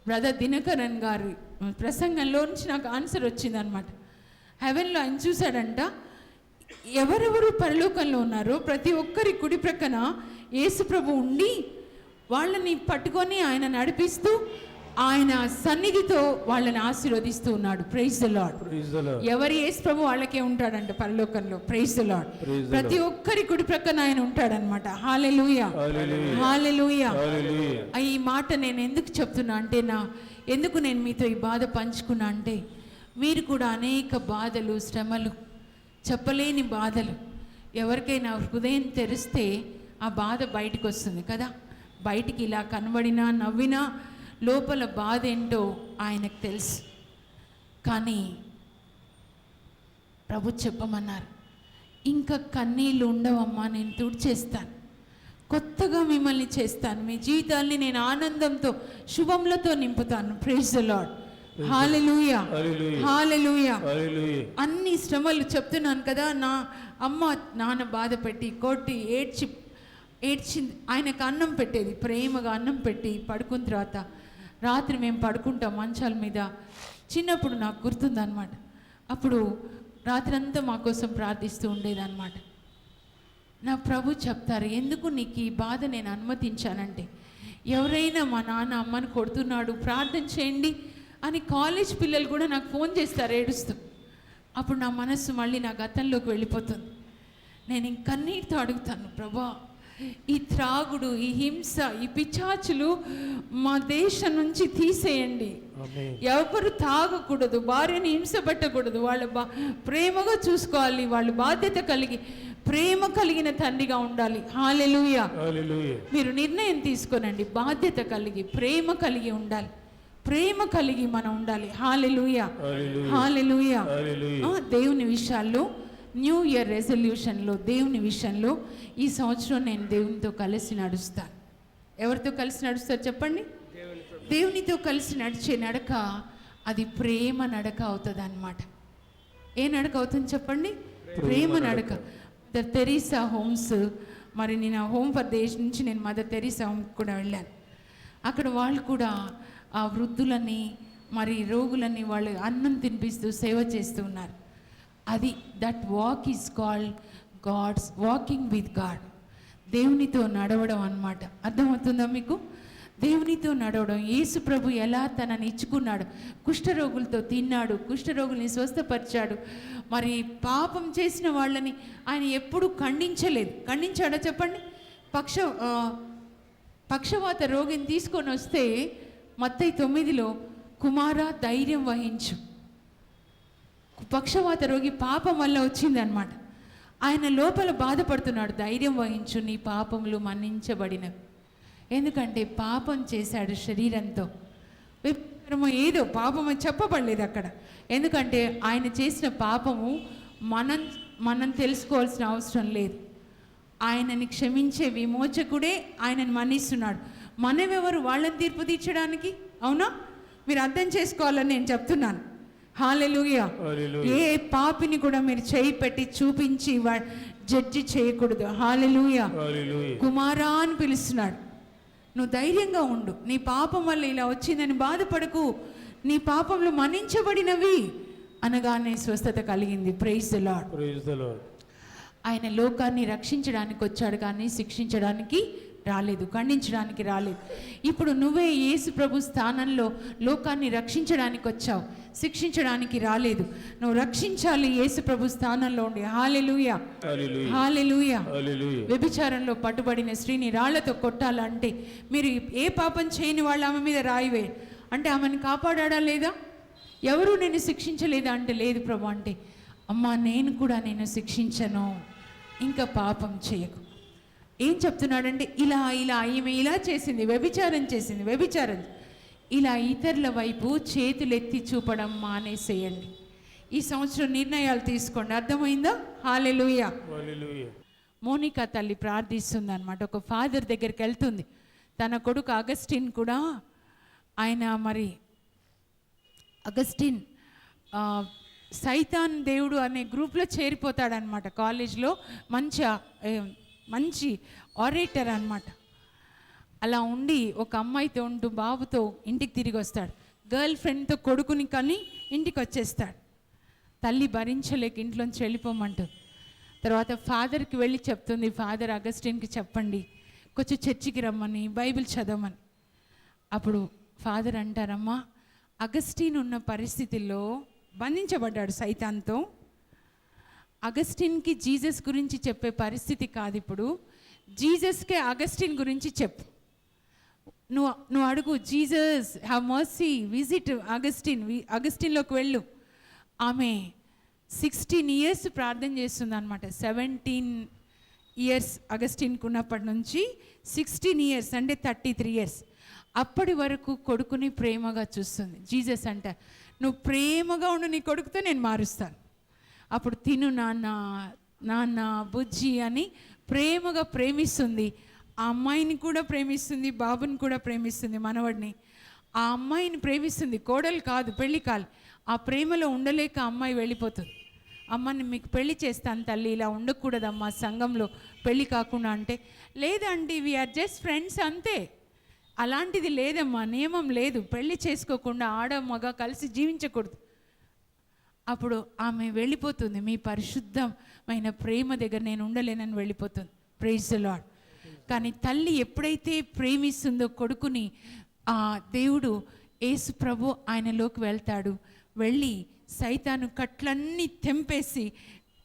బ్రదర్ దినకరన్ గారి ప్రసంగంలో నుంచి నాకు ఆన్సర్ వచ్చిందనమాట. హెవెన్లో ఆయన చూశాడంట, ఎవరెవరు పరలోకంలో ఉన్నారో ప్రతి ఒక్కరి కుడి ప్రక్కన యేసు ప్రభు ఉండి వాళ్ళని పట్టుకొని ఆయన నడిపిస్తూ ఆయన సన్నిధితో వాళ్ళని ఆశీర్వదిస్తూ ఉన్నాడు. Praise the Lord. Praise the Lord. ఎవరి యేసు ప్రభు వాళ్ళకే ఉంటాడంట పరలోకంలో. Praise the Lord. Praise the ప్రతి ఒక్కరి కుడి ప్రక్కన ఆయన ఉంటాడనమాట. హల్లెలూయా, హల్లెలూయా, హల్లెలూయా. హల్లెలూయా. ఈ మాట నేను ఎందుకు చెప్తున్నా అంటే, ఎందుకు నేను మీతో ఈ బాధ పంచుకున్నా అంటే, మీరు కూడా అనేక బాధలు, శ్రమలు, చెప్పలేని బాధలు, ఎవరికైనా హృదయం తెరిస్తే ఆ బాధ బయటకు వస్తుంది కదా. బయటికి ఇలా కనబడినా నవ్వినా లోపల బాధ ఏంటో ఆయనకు తెలుసు. కానీ ప్రభు చెప్పమన్నారు, ఇంకా కన్నీళ్ళు ఉండవమ్మా, నేను తుడిచేస్తాను, కొత్తగా మిమ్మల్ని చేస్తాను, మీ జీవితాల్ని నేను ఆనందంతో శుభములతో నింపుతాను. Praise the Lord. Hallelujah, hallelujah. అన్ని శ్రమలు చెప్తున్నాను కదా. నా అమ్మ నాన్న బాధ పెట్టి కొట్టి ఏడ్చి ఆయనకు అన్నం పెట్టేది, ప్రేమగా అన్నం పెట్టి పడుకున్న తర్వాత రాత్రి మేము పడుకుంటాం మంచాల మీద. చిన్నప్పుడు నాకు గుర్తుందన్నమాట. అప్పుడు రాత్రి అంతా మా కోసం ప్రార్థిస్తూ ఉండేదన్నమాట. నా ప్రభు చెప్తారు, ఎందుకు నీకు ఈ బాధ నేను అనుమతించానంటే, ఎవరైనా మా నాన్న అమ్మని కొడుతున్నాడు ప్రార్థన చేయండి అని కాలేజ్ పిల్లలు కూడా నాకు ఫోన్ చేస్తారు ఏడుస్తూ. అప్పుడు నా మనస్సు మళ్ళీ నా గతంలోకి వెళ్ళిపోతుంది. నేను ఇంకన్నీటితో అడుగుతాను, ప్రభా ఈ త్రాగుడు, ఈ హింస, ఈ పిచాచులు మా దేశం నుంచి తీసేయండి. ఎవరు తాగకూడదు, భార్యని హింస పెట్టకూడదు, వాళ్ళ ప్రేమగా చూసుకోవాలి, వాళ్ళు బాధ్యత కలిగి ప్రేమ కలిగిన తండ్రిగా ఉండాలి. హల్లెలూయా. మీరు నిర్ణయం తీసుకోనండి, బాధ్యత కలిగి ప్రేమ కలిగి ఉండాలి, ప్రేమ కలిగి మనం ఉండాలి. హల్లెలూయా, హల్లెలూయా. దేవుని విషయాల్లో, న్యూ ఇయర్ రెజల్యూషన్లో, దేవుని విషయంలో ఈ సంవత్సరం నేను దేవునితో కలిసి నడుస్తాను. ఎవరితో కలిసి నడుస్తారు చెప్పండి? దేవునితో కలిసి నడిచే నడక అది ప్రేమ నడక అవుతుంది అన్నమాట. ఏ నడక అవుతుంది చెప్పండి? ప్రేమ నడక. మదర్ తెరీసా హోమ్స్, మరి నేను హోమ్ ఫర్ దేశ్ నుంచి నేను మదర్ తెరీసా హోమ్ కూడా వెళ్ళాను. అక్కడ వాళ్ళు కూడా ఆ వృద్ధులని మరి రోగులని వాళ్ళు అన్నం తినిపిస్తూ సేవ చేస్తూ ఉన్నారు. అది that walk is called gods walking with God. దేవునితో నడవడం అన్నమాట. అర్థమవుతుందా మీకు? దేవునితో నడవడం. యేసు ప్రభు ఎలా తనని ఇచ్చుకున్నాడు, కుష్ఠరోగులతో తిన్నాడు, కుష్ఠరోగుల్ని స్వస్థపరిచాడు. మరి పాపం చేసిన వాళ్ళని ఆయన ఎప్పుడూ ఖండించలేదు. ఖండించాడా చెప్పండి? పక్షవాత రోగిని తీసుకొని వస్తే మత్తయి 9లో, కుమారా ధైర్యం వహించు. పక్షవాత రోగి పాపం వల్ల వచ్చిందనమాట. ఆయన లోపల బాధపడుతున్నాడు, ధైర్యం వహించు, నీ పాపములు మన్నించబడినవి. ఎందుకంటే పాపం చేశాడు శరీరంతో. ఏదో పాపము చెప్పబడలేదు అక్కడ. ఎందుకంటే ఆయన చేసిన పాపము మనం తెలుసుకోవాల్సిన అవసరం లేదు. ఆయనని క్షమించే విమోచకుడే ఆయనని మన్నిస్తున్నాడు. మనమెవరు వాళ్ళని తీర్పు తీర్చడానికి? అవునా? మీరు అర్థం చేసుకోవాలని నేను చెప్తున్నాను. హల్లెలూయా. హల్లెలూయా. ఏ పాపిని కూడా మీరు చేయి పెట్టి చూపించి జడ్జి చేయకూడదు. హల్లెలూయా. హల్లెలూయా. కుమారా అని పిలుస్తున్నాడు. నువ్వు ధైర్యంగా ఉండు. నీ పాపం వల్ల ఇలా వచ్చిందని బాధపడకు. నీ పాపంలో మన్నించబడినవి అనగానే స్వస్థత కలిగింది. Praise the Lord. Praise the Lord. ఆయన లోకాన్ని రక్షించడానికి వచ్చాడు కానీ శిక్షించడానికి రాలేదు, ఖండించడానికి రాలేదు. ఇప్పుడు నువ్వే యేసు ప్రభు స్థానంలో లోకాన్ని రక్షించడానికి వచ్చావు, శిక్షించడానికి రాలేదు. నువ్వు రక్షించాలి యేసు ప్రభు స్థానంలో ఉండి. హల్లెలూయా. హల్లెలూయా. వ్యభిచారంలో పట్టుబడిన స్త్రీని రాళ్లతో కొట్టాలంటే మీరు ఏ పాపం చేయని వాళ్ళు ఆమె మీద రాయివే అంటే ఆమెను కాపాడా లేదా? ఎవరు నేను శిక్షించలేదా అంటే లేదు ప్రభు అంటే అమ్మా నేను కూడా నేను శిక్షించను, ఇంకా పాపం చేయకు. ఏం చెప్తున్నాడంటే ఇలా ఈమె ఇలా చేసింది, వ్యభిచారం చేసింది, వ్యభిచారం ఇలా ఇతరుల వైపు చేతులెత్తి చూపడం మానేసేయండి. ఈ సంవత్సరం నిర్ణయాలు తీసుకోండి. అర్థమైందా? హల్లెలూయా. మోనికా తల్లి ప్రార్థిస్తుంది అనమాట. ఒక ఫాదర్ దగ్గరికి వెళ్తుంది. తన కొడుకు అగస్టిన్ కూడా ఆయన మరి అగస్టిన్ సైతాన్ దేవుడు అనే గ్రూప్లో చేరిపోతాడనమాట. కాలేజ్లో మంచి ఆరేటర్ అనమాట. అలా ఉండి ఒక అమ్మాయితో ఉంటూ బాబుతో ఇంటికి తిరిగి వస్తాడు. గర్ల్ ఫ్రెండ్తో కొడుకుని కానీ ఇంటికి వచ్చేస్తాడు. తల్లి భరించలేక ఇంట్లోంచి వెళ్ళిపోమంటుంది. తర్వాత ఫాదర్కి వెళ్ళి చెప్తుంది, ఫాదర్ అగస్టిన్కి చెప్పండి కొంచెం చర్చికి రమ్మని, బైబిల్ చదవమని. అప్పుడు ఫాదర్ అంటారమ్మా అగస్టిన్ ఉన్న పరిస్థితుల్లో బంధించబడ్డాడు సైతాన్తో. అగస్టిన్కి జీసస్ గురించి చెప్పే పరిస్థితి కాదు. ఇప్పుడు జీసస్కే అగస్టిన్ గురించి చెప్పు. నువ్వు అడుగు, Jesus have mercy, visit Augustine, అగస్టిన్లోకి వెళ్ళు. ఆమె 16 years ప్రార్థన చేస్తుంది అనమాట. 17 years అగస్టిన్కి ఉన్నప్పటి నుంచి 16 years అంటే 33 years. అప్పటి వరకు కొడుకుని ప్రేమగా చూస్తుంది. జీసస్ అంట నువ్వు ప్రేమగా ఉండు, నీ కొడుకుతో నేను మారుస్తాను. అప్పుడు తిను నాన్న బుజ్జి అని ప్రేమగా ప్రేమిస్తుంది. ఆ అమ్మాయిని కూడా ప్రేమిస్తుంది, బాబుని కూడా ప్రేమిస్తుంది, మనవడిని. ఆ అమ్మాయిని ప్రేమిస్తుంది, కోడలు కాదు, పెళ్ళి కాదు. ఆ ప్రేమలో ఉండలేక అమ్మాయి వెళ్ళిపోతుంది. అమ్మని మీకు పెళ్లి చేస్తాను తల్లి, ఇలా ఉండకూడదమ్మా సంఘంలో పెళ్ళి కాకుండా అంటే, లేదండి వీఆర్ జస్ట్ ఫ్రెండ్స్ అంతే. అలాంటిది లేదమ్మా, నియమం లేదు, పెళ్లి చేసుకోకుండా ఆడ మగ కలిసి జీవించకూడదు. అప్పుడు ఆమె వెళ్ళిపోతుంది. మీ పరిశుద్ధమైన ప్రేమ దగ్గర నేను ఉండలేనని వెళ్ళిపోతుంది. Praise the Lord. కానీ తల్లి ఎప్పుడైతే ప్రేమిస్తుందో కొడుకుని, ఆ దేవుడు యేసు ప్రభు ఆయనలోకి వెళ్తాడు. వెళ్ళి సైతాను కట్లన్నీ తెంపేసి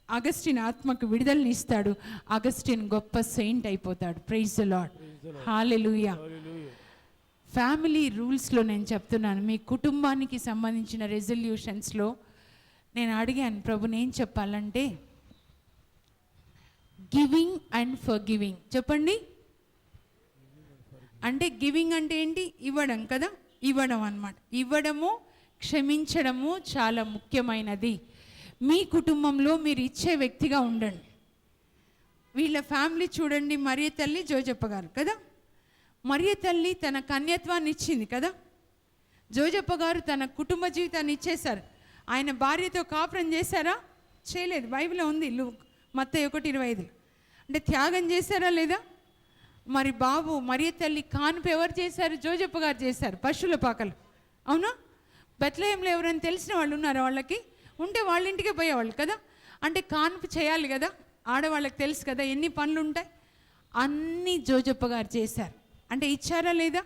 అగస్టిన్ ఆత్మకు విడుదలనిస్తాడు. అగస్టిన్ గొప్ప సెయింట్ అయిపోతాడు. Praise the Lord. Hallelujah. Family రూల్స్లో నేను చెప్తున్నాను, మీ కుటుంబానికి సంబంధించిన రెజల్యూషన్స్లో నేను అడిగాను ప్రభుని ఏం చెప్పాలంటే గివింగ్ అండ్ ఫర్గివింగ్ చెప్పండి. అంటే గివింగ్ అంటే ఏంటి? ఇవ్వడం కదా, ఇవ్వడం అన్నమాట. ఇవ్వడము క్షమించడము చాలా ముఖ్యమైనది. మీ కుటుంబంలో మీరు ఇచ్చే వ్యక్తిగా ఉండండి. వీళ్ళ ఫ్యామిలీ చూడండి, మరియ తల్లి జోజప్ప గారు కదా, మరియ తల్లి తన కన్యత్వాన్ని ఇచ్చింది కదా, జోజప్ప గారు తన కుటుంబ జీవితాన్ని ఇచ్చేశారు. ఆయన భార్యతో కాపురం చేశారా? చేయలేదు. బైబిల్లో ఉంది, మత్తయి 1:25. అంటే త్యాగం చేశారా లేదా? మరి బాబు మరియ తల్లి కాన్పు ఎవరు చేశారు? జోజప్ప గారు చేశారు, పశువుల పాకలు. అవునా? బెత్లెహేంలో ఎవరైనా తెలిసిన వాళ్ళు ఉన్నారా? వాళ్ళకి ఉంటే వాళ్ళ ఇంటికే పోయేవాళ్ళు కదా. అంటే కాన్పు చేయాలి కదా, ఆడవాళ్ళకి తెలుసు కదా ఎన్ని పనులు ఉంటాయి. అన్నీ జోజప్ప గారు చేశారు. అంటే ఇచ్చారా లేదా?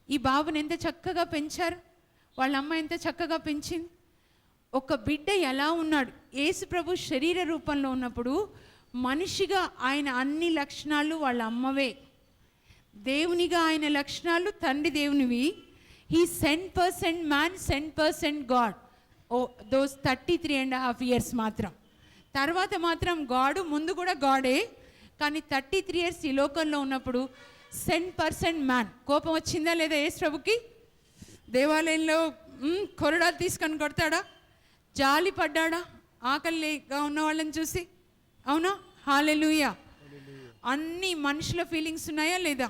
ఈ బాబుని ఎంత చక్కగా పెంచారు, వాళ్ళ అమ్మ ఎంత చక్కగా పెంచింది. ఒక బిడ్డ ఎలా ఉన్నాడు? యేసు ప్రభు శరీర రూపంలో ఉన్నప్పుడు మనిషిగా ఆయన అన్ని లక్షణాలు వాళ్ళ అమ్మవే. దేవునిగా ఆయన లక్షణాలు తండ్రి దేవునివి. He 100% man, 100% God. Those 33.5 years మాత్రం. తర్వాత మాత్రం గాడు, ముందు కూడా గాడే, కానీ 33 years ఈ లోకంలో ఉన్నప్పుడు 100% మ్యాన్. కోపం వచ్చిందా లేదా యేసు ప్రభుకి? దేవాలయంలో కొరడాలు తీసుకొని కొడతాడా? జాలి పడ్డాడా ఆకలిగా ఉన్న వాళ్ళని చూసి? అవునా? హల్లెలూయా. అన్ని మనుషుల ఫీలింగ్స్ ఉన్నాయా లేదా?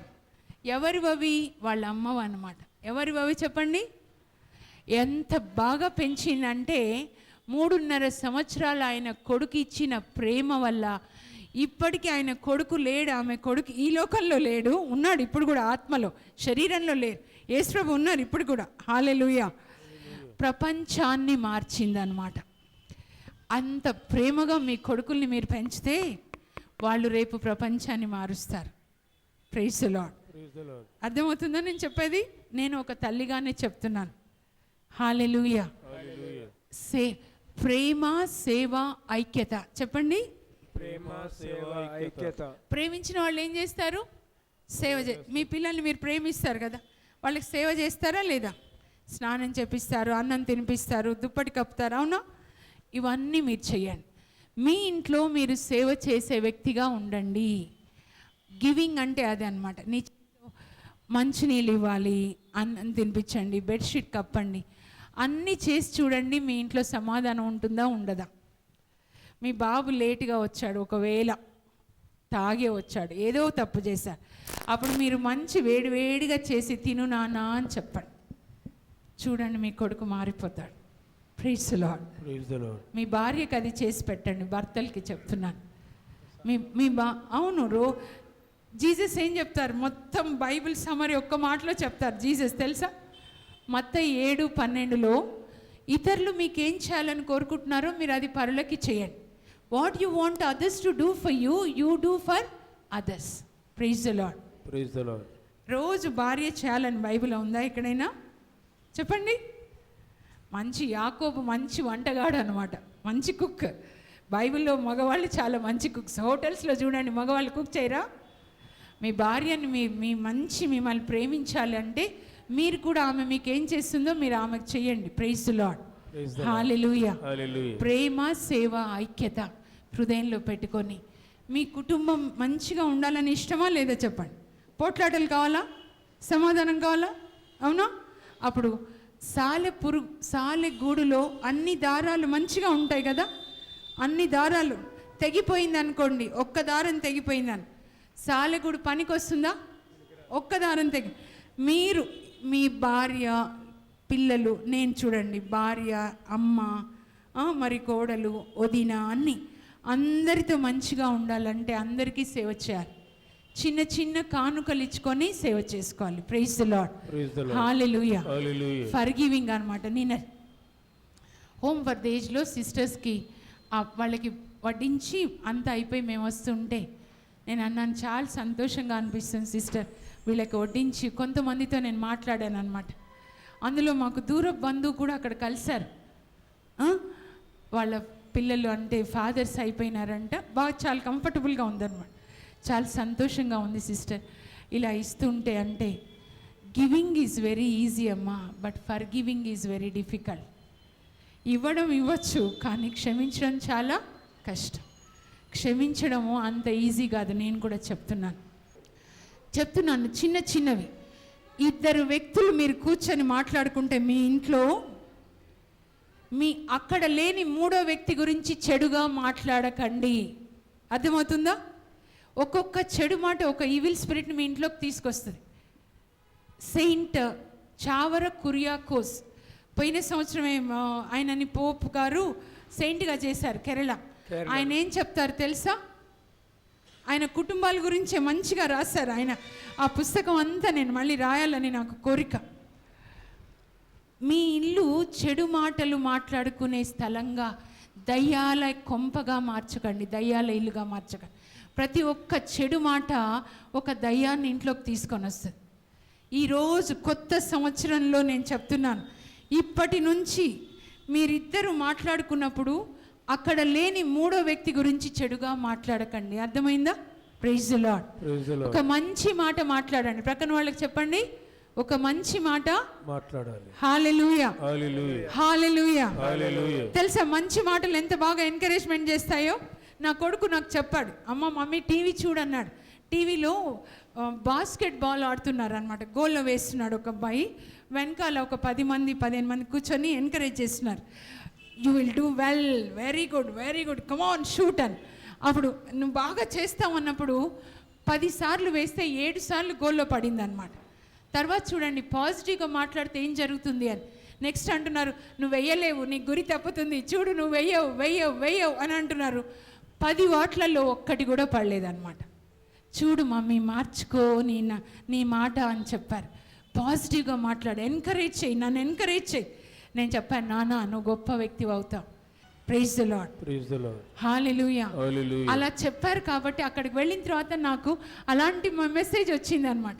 ఎవరివవి? వాళ్ళ అమ్మవి అన్నమాట. ఎవరివవి చెప్పండి? ఎంత బాగా పెంచిందంటే 3.5 సంవత్సరాలు ఆయన కొడుకు ఇచ్చిన ప్రేమ వల్ల ఇప్పటికీ ఆయన కొడుకు లేడు, ఆమె కొడుకు ఈ లోకంలో లేడు, ఉన్నాడు ఇప్పుడు కూడా ఆత్మలో, శరీరంలో లేరు. యేసుప్రభు ఉన్నారు ఇప్పుడు కూడా. హల్లెలూయా. ప్రపంచాన్ని మార్చిందనమాట. అంత ప్రేమగా మీ కొడుకుల్ని మీరు పెంచితే వాళ్ళు రేపు ప్రపంచాన్ని మారుస్తారు. Praise the Lord. అర్థమవుతుందా నేను చెప్పేది? నేను ఒక తల్లిగానే చెప్తున్నాను. హల్లెలూయా. ప్రేమ, సేవ, ఐక్యత. చెప్పండి. ప్రేమ, సేవ, ఐక్యత. ప్రేమించిన వాళ్ళు ఏం చేస్తారు? సేవ మీ పిల్లల్ని మీరు ప్రేమిస్తారు కదా, వాళ్ళకి సేవ చేస్తారా లేదా? స్నానం చేపిస్తారు, అన్నం తినిపిస్తారు, దుప్పటి కప్పుతారు, అవునా? ఇవన్నీ మీరు చేయండి. మీ ఇంట్లో మీరు సేవ చేసే వ్యక్తిగా ఉండండి. గివింగ్ అంటే అదే అనమాట. నీ మంచినీళ్ళు ఇవ్వాలి, అన్నం తినిపించండి, బెడ్షీట్ కప్పండి, అన్నీ చేసి చూడండి. మీ ఇంట్లో సమాధానం ఉంటుందా ఉండదా? మీ బాబు లేటుగా వచ్చాడు, ఒకవేళ తాగే వచ్చాడు, ఏదో తప్పు చేశాడు, అప్పుడు మీరు మంచి వేడివేడిగా చేసి తిను నాన్న అని చెప్పండి. చూడండి మీ కొడుకు మారిపోతాడు. Praise the lord. మీ భార్యకి అది చేసి పెట్టండి. భర్తలకి చెప్తున్నాను. మీ అవును జీసస్ ఏం చెప్తారు? మొత్తం బైబిల్ సమరీ ఒక్క మాటలో చెప్తారు జీసస్, తెలుసా? మత్తయి 7:12లో ఇతరులు మీకేం చేయాలని కోరుకుంటున్నారో మీరు అది పరులకి చేయండి. What you want others to do for you, you do for others. Praise the Lord. Praise the Lord. రోజు భార్య చేయాలని బైబిల్లో ఉందా ఎక్కడైనా? చెప్పండి. మంచి యాకోబు మంచి వంటగాడు అనమాట, మంచి కుక్. బైబిల్లో మగవాళ్ళు చాలా మంచి కుక్స్. హోటల్స్లో చూడండి, మగవాళ్ళు కుక్ చేయరా? మీ భార్యని మిమ్మల్ని ప్రేమించాలి అంటే మీరు కూడా ఆమె మీకు ఏం చేస్తుందో మీరు ఆమెకు చేయండి. Praise the Lord. హల్లెలూయా. ప్రేమ, సేవ, ఐక్యత హృదయంలో పెట్టుకొని మీ కుటుంబం మంచిగా ఉండాలని ఇష్టమా లేదా చెప్పండి. పోట్లాటలు కావాలా? సమాధానం కావాలా? అవునా? అప్పుడు సాలె గూడులో అన్ని దారాలు మంచిగా ఉంటాయి కదా, అన్ని దారాలు తెగిపోయింది అనుకోండి, ఒక్క దారం తెగిపోయిందని సాలెగూడు పనికి వస్తుందా? ఒక్క దారం మీరు మీ భార్య, పిల్లలు, నేను చూడండి, భార్య, అమ్మ, మరి కోడలు, వదిన, అన్నీ అందరితో మంచిగా ఉండాలంటే అందరికీ సేవ చేయాలి. చిన్న చిన్న కానుకలు ఇచ్చుకొని సేవ చేసుకోవాలి. Praise the Lord. Hallelujah. Forgiving అనమాట. నేను హోమ్ ఫర్ ది ఏజ్లో సిస్టర్స్కి వాళ్ళకి వడ్డించి అంతా అయిపోయి మేము వస్తుంటే నేను అన్నాను, చాలా సంతోషంగా అనిపిస్తుంది సిస్టర్, వీళ్ళకి వడ్డించి. కొంతమందితో నేను మాట్లాడాను అనమాట. అందులో మాకు దూర బంధువు కూడా అక్కడ కలిశారు. వాళ్ళ పిల్లలు అంటే ఫాదర్స్ అయిపోయినారంట. బాగా చాలా కంఫర్టబుల్గా ఉందన్నమాట. చాలా సంతోషంగా ఉంది సిస్టర్ ఇలా ఇస్తుంటే. అంటే గివింగ్ ఈజ్ వెరీ ఈజీ అమ్మా, but for giving is very difficult. ఇవ్వచ్చు, కానీ క్షమించడం చాలా కష్టం. క్షమించడము అంత ఈజీ కాదు. నేను కూడా చెప్తున్నాను. చిన్న చిన్నవి. 2 వ్యక్తులు మీరు కూర్చొని మాట్లాడుకుంటే మీ ఇంట్లో అక్కడ లేని 3వ వ్యక్తి గురించి చెడుగా మాట్లాడకండి. అర్థమవుతుందా? ఒక్కొక్క చెడు మాట ఒక ఈవిల్ స్పిరిట్ని మీ ఇంట్లోకి తీసుకొస్తుంది. సెయింట్ చావర కురియాకోస్ పోయిన సంవత్సరమే ఆయనని పోప్ గారు సెయింట్గా చేశారు, కేరళ. ఆయన ఏం చెప్తారు తెలుసా? ఆయన కుటుంబాల గురించే మంచిగా రాశారు. ఆయన ఆ పుస్తకం అంతా నేను మళ్ళీ రాయాలని నాకు కోరిక. మీ ఇల్లు చెడు మాటలు మాట్లాడుకునే స్థలంగా, దయ్యాల కొంపగా మార్చకండి, దయ్యాల ఇల్లుగా మార్చకండి. ప్రతి ఒక్క చెడు మాట ఒక దయ్యాన్ని ఇంట్లోకి తీసుకొని వస్తుంది. ఈరోజు కొత్త సంవత్సరంలో నేను చెప్తున్నాను, ఇప్పటి నుంచి మీరిద్దరూ మాట్లాడుకున్నప్పుడు అక్కడ లేని 3వ వ్యక్తి గురించి చెడుగా మాట్లాడకండి. అర్థమైందా? Praise the Lord. ఒక మంచి మాట మాట్లాడండి. ప్రక్కన వాళ్ళకి చెప్పండి, ఒక మంచి మాట మాట్లాడాలి. హల్లెలూయా. హల్లెలూయా. తెలుసా మంచి మాటలు ఎంత బాగా ఎంకరేజ్మెంట్ చేస్తాయో? నా కొడుకు నాకు చెప్పాడు, అమ్మ మమ్మీ టీవీ చూడన్నాడు. టీవీలో బాస్కెట్ బాల్ ఆడుతున్నారు అనమాట. గోల్లో వేస్తున్నాడు ఒక అబ్బాయి, వెనకాల ఒక 10-15 మంది కూర్చొని ఎంకరేజ్ చేస్తున్నారు. You will do well, very good, very good, come on shoot అని. అప్పుడు నువ్వు బాగా చేస్తావు అన్నప్పుడు 10 సార్లు వేస్తే 7 సార్లు గోల్లో పడింది అనమాట. తర్వాత చూడండి పాజిటివ్గా మాట్లాడితే ఏం జరుగుతుంది అని. నెక్స్ట్ అంటున్నారు నువ్వు వెయ్యలేవు, నీ గురి తప్పుతుంది, చూడు నువ్వు వెయ్యవు అని అంటున్నారు. 10 వాట్లలో ఒక్కటి కూడా పడలేదన్నమాట. చూడు మమ్మీ మార్చుకో నీ మాట అని చెప్పారు. పాజిటివ్గా మాట్లాడు, ఎంకరేజ్ చేయి, నన్ను ఎంకరేజ్ చేయి. నేను చెప్పాను నాన్న నువ్వు గొప్ప వ్యక్తివి అవుతావు. ప్రైజ్ ద లార్డ్, హల్లెలూయా. అలా చెప్పారు కాబట్టి అక్కడికి వెళ్ళిన తర్వాత నాకు అలాంటి మెసేజ్ వచ్చింది అనమాట.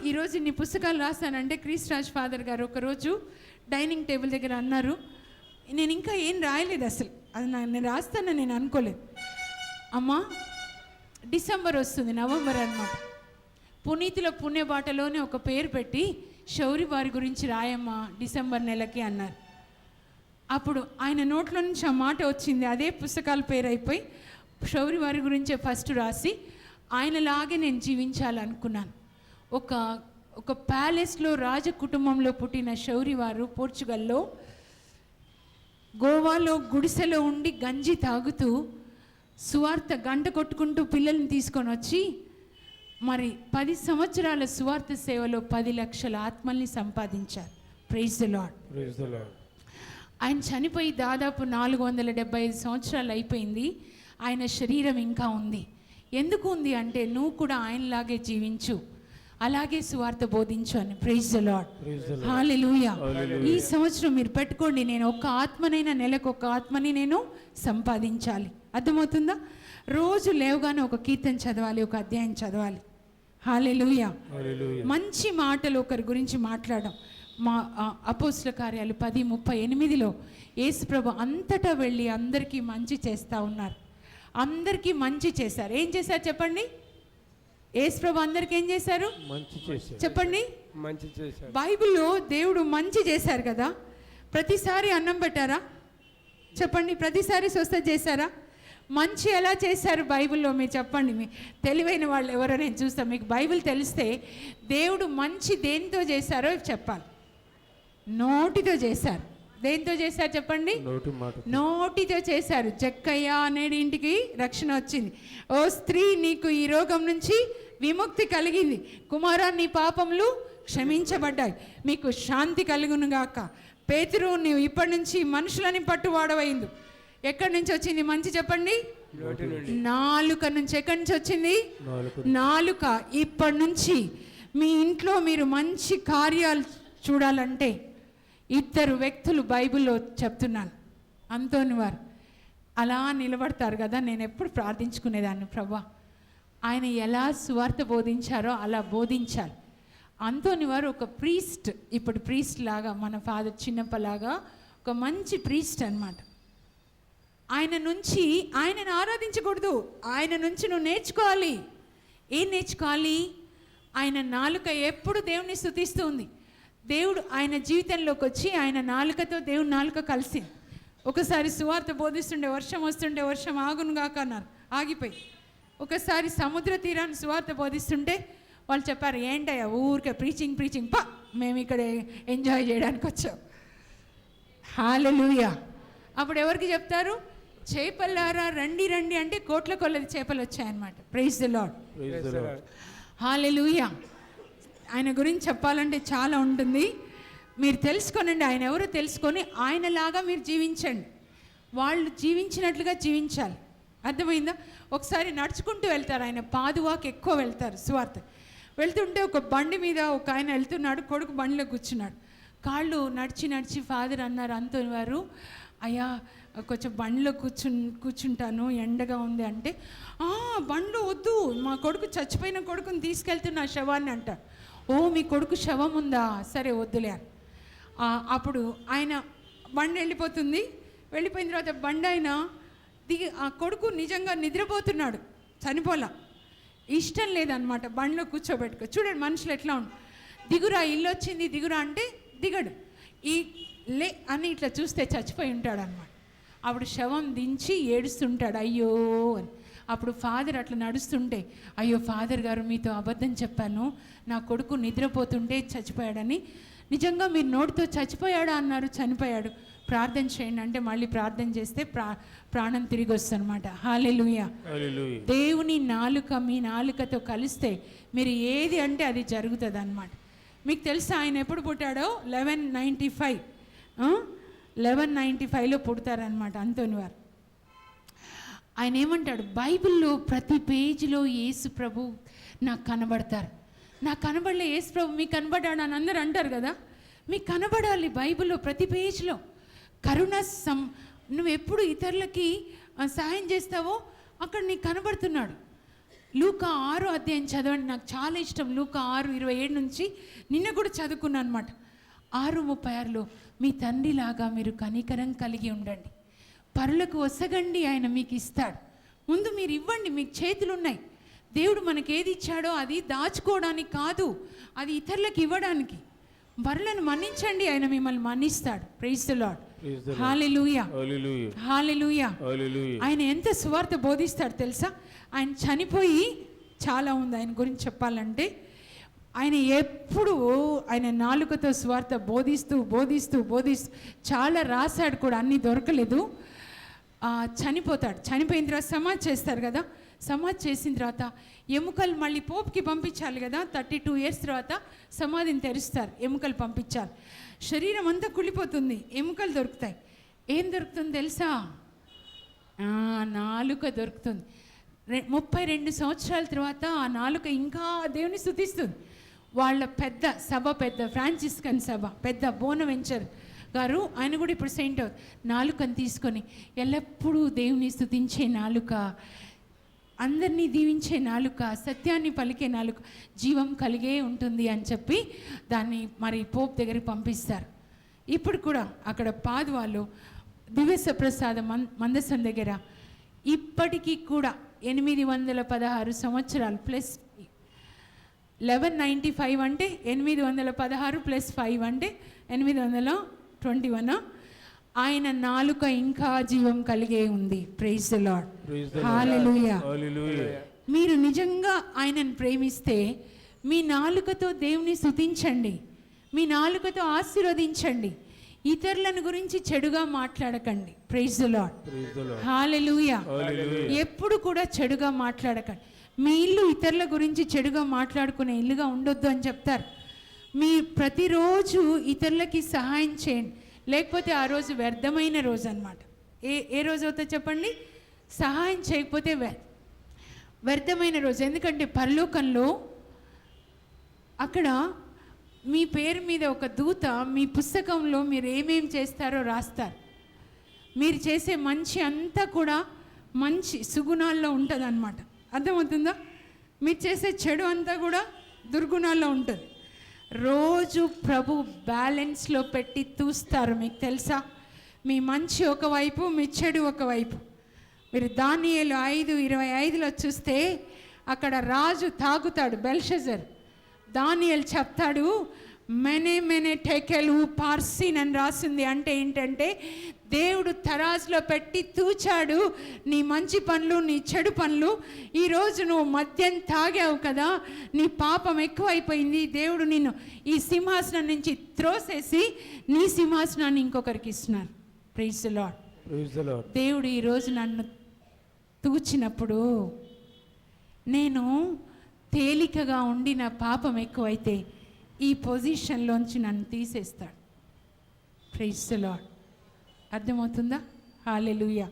ఈరోజు నీ పుస్తకాలు రాస్తానంటే క్రీస్ రాజ్ ఫాదర్ గారు ఒకరోజు డైనింగ్ టేబుల్ దగ్గర అన్నారు, నేను ఇంకా ఏం రాయలేదు అసలు, అది నేను రాస్తానని నేను అనుకోలేదు. అమ్మా డిసెంబర్ వస్తుంది, నవంబర్ అన్నమాట, పునీతుల పుణ్యబాటలోనే ఒక పేరు పెట్టి శౌరి వారి గురించి రాయమ్మా డిసెంబర్ నెలకి అన్నారు. అప్పుడు ఆయన నోట్లో నుంచి ఆ మాట వచ్చింది. అదే పుస్తకాల పేరు అయిపోయి శౌరి వారి గురించే ఫస్ట్ రాసి ఆయనలాగే నేను జీవించాలనుకున్నాను. ఒక ప్యాలెస్లో రాజ కుటుంబంలో పుట్టిన శౌరి వారు పోర్చుగల్లో గోవాలో గుడిసెలో ఉండి గంజి తాగుతూ సువార్త గంట కొట్టుకుంటూ పిల్లల్ని తీసుకొని వచ్చి మరి 10 సంవత్సరాల సువార్త సేవలో 10 లక్షల ఆత్మల్ని సంపాదించారు. Praise the Lord. ఆయన చనిపోయి దాదాపు 475 సంవత్సరాలు అయిపోయింది. ఆయన శరీరం ఇంకా ఉంది. ఎందుకు ఉంది అంటే నువ్వు కూడా ఆయనలాగే జీవించు, అలాగే సువార్త బోధించు అని. ప్రైజ్ ద లార్డ్, హల్లెలూయా. ఈ సంవత్సరం మీరు పెట్టుకోండి, నేను ఒక ఆత్మనైనా నెలకు ఒక ఆత్మని నేను సంపాదించాలి. అర్థమవుతుందా? రోజు లేవగానే ఒక కీర్తన చదవాలి, ఒక అధ్యాయం చదవాలి. హల్లెలూయా. మంచి మాటలు ఒకరి గురించి మాట్లాడడం. మా అపోస్తుల కార్యాలు 10:38లో యేసుప్రభు అంతటా వెళ్ళి అందరికీ మంచి చేస్తూ ఉన్నారు. అందరికీ మంచి చేశారు. ఏం చేశారు చెప్పండి? యేసుప్రభు అందరికీ ఏం చేశారు? చెప్పండి. మంచి చేశారు. బైబిల్లో దేవుడు మంచి చేశారు కదా. ప్రతిసారి అన్నం పెట్టారా? చెప్పండి. ప్రతిసారి స్వస్థత చేశారా? మంచి ఎలా చేశారు బైబిల్లో మీరు చెప్పండి. మీ తెలివైన వాళ్ళు ఎవరో నేను చూస్తాను. మీకు బైబిల్ తెలిస్తే దేవుడు మంచి దేంతో చేశారో చెప్పాలి. నోటితో చేశారు. దేంతో చేశారు చెప్పండి? నోటితో చేశారు. జక్కయ్య అనేటి ఇంటికి రక్షణ వచ్చింది. ఓ స్త్రీ నీకు ఈ రోగం నుంచి విముక్తి కలిగింది, కుమారా నీ పాపములు క్షమించబడ్డాయి, మీకు శాంతి కలుగును గాక. పేతురు నీవు ఇప్పటి నుంచి మనుషులని పట్టువాడవైంది. ఎక్కడి నుంచి వచ్చింది మంచి చెప్పండి? నాలుక నుంచి. ఎక్కడి నుంచి వచ్చింది? నాలుక. ఇప్పటి నుంచి మీ ఇంట్లో మీరు మంచి కార్యాలు చూడాలంటే 2 వ్యక్తులు బైబిల్లో చెప్తున్నాను. అంతోని వారు అలా నిలబడతారు కదా. నేను ఎప్పుడు ప్రార్థించుకునేదాన్ని, ప్రభా ఆయన ఎలా సువార్త బోధించారో అలా బోధించాలి. అంతోని వారు ఒక ప్రీస్ట్, ఇప్పుడు ప్రీస్ట్ లాగా మన ఫాదర్ చిన్నప్పలాగా ఒక మంచి ప్రీస్ట్ అన్నమాట. ఆయన నుంచి ఆయనను ఆరాధించకూడదు, ఆయన నుంచి నువ్వు నేర్చుకోవాలి. ఏం నేర్చుకోవాలి? ఆయన నాలుక ఎప్పుడు దేవుని స్తుతిస్తుంది. దేవుడు ఆయన జీవితంలోకి వచ్చి ఆయన నాలుకతో దేవుని నాలుక కలిసింది. ఒకసారి సువార్త బోధిస్తుండే వర్షం వస్తుంటే వర్షం ఆగును గాక అన్నారు, ఆగిపోయి. ఒకసారి సముద్ర తీరాన్ని సువార్త బోధిస్తుంటే వాళ్ళు చెప్పారు, ఏంటయ్యా ఊరికే ప్రీచింగ్ పా, మేము ఇక్కడ ఎంజాయ్ చేయడానికి వచ్చాం. హల్లెలూయా. అప్పుడు ఎవరికి చెప్తారు? చేపలారా రండి రండి అంటే కోట్ల కొలది చేపలు వచ్చాయన్నమాట. Praise the lord, hallelujah. ఆయన గురించి చెప్పాలంటే చాలా ఉంటుంది. మీరు తెలుసుకోనండి, ఆయన ఎవరో తెలుసుకొని ఆయనలాగా మీరు జీవించండి. వాళ్ళు జీవించినట్లుగా జీవించాలి. అర్థమైందా? ఒకసారి నడుచుకుంటూ వెళ్తారు, ఆయన పాదువాకి ఎక్కువ వెళ్తారు సువార్త. వెళ్తుంటే ఒక బండి మీద ఒక ఆయన వెళ్తున్నాడు, కొడుకు బండిలో కూర్చున్నాడు. కాళ్ళు నడిచి ఫాదర్ అన్నారు అంతోని వారు, అయ్యా కొంచెం బండిలో కూర్చుంటాను ఎండగా ఉంది అంటే, బండ్లో వద్దు, మా కొడుకు చచ్చిపోయిన కొడుకుని తీసుకెళ్తున్నా శవాన్ని అంట. ఓ మీ కొడుకు శవం ఉందా, సరే వద్దులే అని. అప్పుడు ఆయన బండి వెళ్ళిపోతుంది. వెళ్ళిపోయిన తర్వాత బండి ఆయన దిగి, ఆ కొడుకు నిజంగా నిద్రపోతున్నాడు, చనిపోలా, ఇష్టం లేదనమాట బండిలో కూర్చోబెట్టుకో. చూడండి మనుషులు ఎట్లా ఉండు, దిగురా ఇల్లు వచ్చింది దిగురా అంటే దిగడు, ఈ లే అని ఇట్లా చూస్తే చచ్చిపోయి ఉంటాడు అనమాట. అప్పుడు శవం దించి ఏడుస్తుంటాడు అయ్యో అని. అప్పుడు ఫాదర్ అట్లా నడుస్తుంటే, అయ్యో ఫాదర్ గారు మీతో అబద్ధం చెప్పాను, నా కొడుకు నిద్రపోతుంటే చచ్చిపోయాడని. నిజంగా మీరు నోటితో చచ్చిపోయాడా అన్నారు, చనిపోయాడు, ప్రార్థన చేయండి అంటే మళ్ళీ ప్రార్థన చేస్తే ప్రాణం తిరిగి వస్తుందన్నమాట. హల్లెలూయా. దేవుని నాలుక మీ నాలుకతో కలిస్తే మీరు ఏది అంటే అది జరుగుతుంది అన్నమాట. మీకు తెలుసా ఆయన ఎప్పుడు పుట్టాడో? 1195. 1195లో పుడతారనమాట అంతోని వారు. ఆయన ఏమంటాడు, బైబిల్లో ప్రతి పేజీలో యేసు ప్రభు నాకు కనబడతారు. నాకు కనబడలే యేసు ప్రభు మీకు కనబడ్డాడు అని అందరూ అంటారు కదా. మీకు కనబడాలి బైబిల్లో ప్రతి పేజీలో. కరుణ నువ్వు ఎప్పుడు ఇతరులకి సహాయం చేస్తావో అక్కడ నీకు కనబడుతున్నాడు. లూకా 6వ అధ్యాయం చదవండి, నాకు చాలా ఇష్టం. లూకా 6:27 నుంచి నిన్న కూడా చదువుకున్నాను అనమాట. 6:36లో మీ తండ్రిలాగా మీరు కనికరం కలిగి ఉండండి, పరులకు ఒసగండి, ఆయన మీకు ఇస్తాడు. ముందు మీరు ఇవ్వండి, మీకు చేతులు ఉన్నాయి. దేవుడు మనకి ఏది ఇచ్చాడో అది దాచుకోవడానికి కాదు, అది ఇతరులకు ఇవ్వడానికి. పరులను మన్నించండి, ఆయన మిమ్మల్ని మన్నిస్తాడు. Praise the Lord. Hallelujah, hallelujah. ఆయన ఎంత సువార్త బోధిస్తాడు తెలుసా? ఆయన చనిపోయి చాలా ఉంది ఆయన గురించి చెప్పాలంటే. ఆయన ఎప్పుడు ఆయన నాలుకతో సువార్త బోధిస్తూ బోధిస్తూ బోధిస్తూ చాలా రాశాడు కూడా, అన్నీ దొరకలేదు. చనిపోతాడు. చనిపోయిన తర్వాత సమాధి చేస్తారు కదా. సమాధి చేసిన తర్వాత ఎముకలు మళ్ళీ పోపుకి పంపించాలి కదా. 32 years తర్వాత సమాధిని తెరుస్తారు, ఎముకలు పంపించాలి. శరీరం అంతా కుళ్ళిపోతుంది, ఎముకలు దొరుకుతాయి. ఏం దొరుకుతుంది తెలుసా? నాలుక దొరుకుతుంది. 32 సంవత్సరాల తర్వాత ఆ నాలుక ఇంకా దేవుని స్తుతిస్తుంది. వాళ్ళ పెద్ద సభ, పెద్ద ఫ్రాన్సిస్కన్ సభ, పెద్ద బోనవెంచర్ గారు, ఆయన కూడా ఇప్పుడు సెయింట్ అవుతారు. నాలుకను తీసుకొని ఎల్లప్పుడూ దేవుని స్తుతించే నాలుక, అందరినీ దీవించే నాలుక, సత్యాన్ని పలికే నాలుక జీవం కలిగే ఉంటుంది అని చెప్పి దాన్ని మరి పోప్ దగ్గరికి పంపిస్తారు. ఇప్పుడు కూడా అక్కడ పాదువాలో దివ్య ప్రసాద మందసం దగ్గర ఇప్పటికీ కూడా 816 సంవత్సరాలు ప్లస్ 1195 అంటే 816 ప్లస్ 5 అంటే 821. ఆయన నాలుక ఇంకా జీవం కలిగే ఉంది. ప్రైజ్ ది లార్డ్, హల్లెలూయా. మీరు నిజంగా ఆయనను ప్రేమిస్తే మీ నాలుకతో దేవుని స్తుతించండి, మీ నాలుకతో ఆశీర్వదించండి, ఇతరులను గురించి చెడుగా మాట్లాడకండి. ప్రైజ్ ది లార్డ్, హల్లెలూయా. ఎప్పుడు కూడా చెడుగా మాట్లాడకండి. మీ ఇల్లు ఇతరుల గురించి చెడుగా మాట్లాడుకునే ఇల్లుగా ఉండొద్దు అని చెప్తారు. మీ ప్రతిరోజు ఇతరులకి సహాయం చేయండి, లేకపోతే ఆ రోజు వ్యర్థమైన రోజు అన్నమాట. ఏ రోజు అవుతుందో చెప్పండి? సహాయం చేయకపోతే వ్యర్థమైన రోజు. ఎందుకంటే పరలోకంలో అక్కడ మీ పేరు మీద ఒక దూత మీ పుస్తకంలో మీరు ఏమేం చేస్తారో రాస్తారు. మీరు చేసే మంచి అంతా కూడా మంచి సుగుణాల్లో ఉంటుంది అన్నమాట. అర్థమవుతుందా? మీరు చేసే చెడు అంతా కూడా దుర్గుణాల్లో ఉంటుంది. రోజు ప్రభు బ్యాలెన్స్లో పెట్టి చూస్తారు. మీకు తెలుసా? మీ మంచి ఒకవైపు, మీ చెడు ఒకవైపు. మీరు దానియేలు 5:25లో చూస్తే అక్కడ రాజు తాగుతాడు, బెల్షజర్. దానియేలు చెప్తాడు, మెనే టెకెలు పార్సిన్ అని రాసింది. అంటే ఏంటంటే దేవుడు తరాజులో పెట్టి తూచాడు నీ మంచి పనులు, నీ చెడు పనులు. ఈరోజు నువ్వు మద్యం తాగావు కదా, నీ పాపం ఎక్కువైపోయింది. దేవుడు నిన్ను ఈ సింహాసనం నుంచి త్రోసేసి నీ సింహాసనాన్ని ఇంకొకరికి ఇస్తున్నారు. Praise the Lord. దేవుడు ఈరోజు నన్ను తూచినప్పుడు నేను తేలికగా ఉండి నా పాపం ఎక్కువైతే ఈ పొజిషన్లోంచి నన్ను తీసేస్తాడు. Praise the Lord. అర్థమవుతుందా? హల్లెలూయా.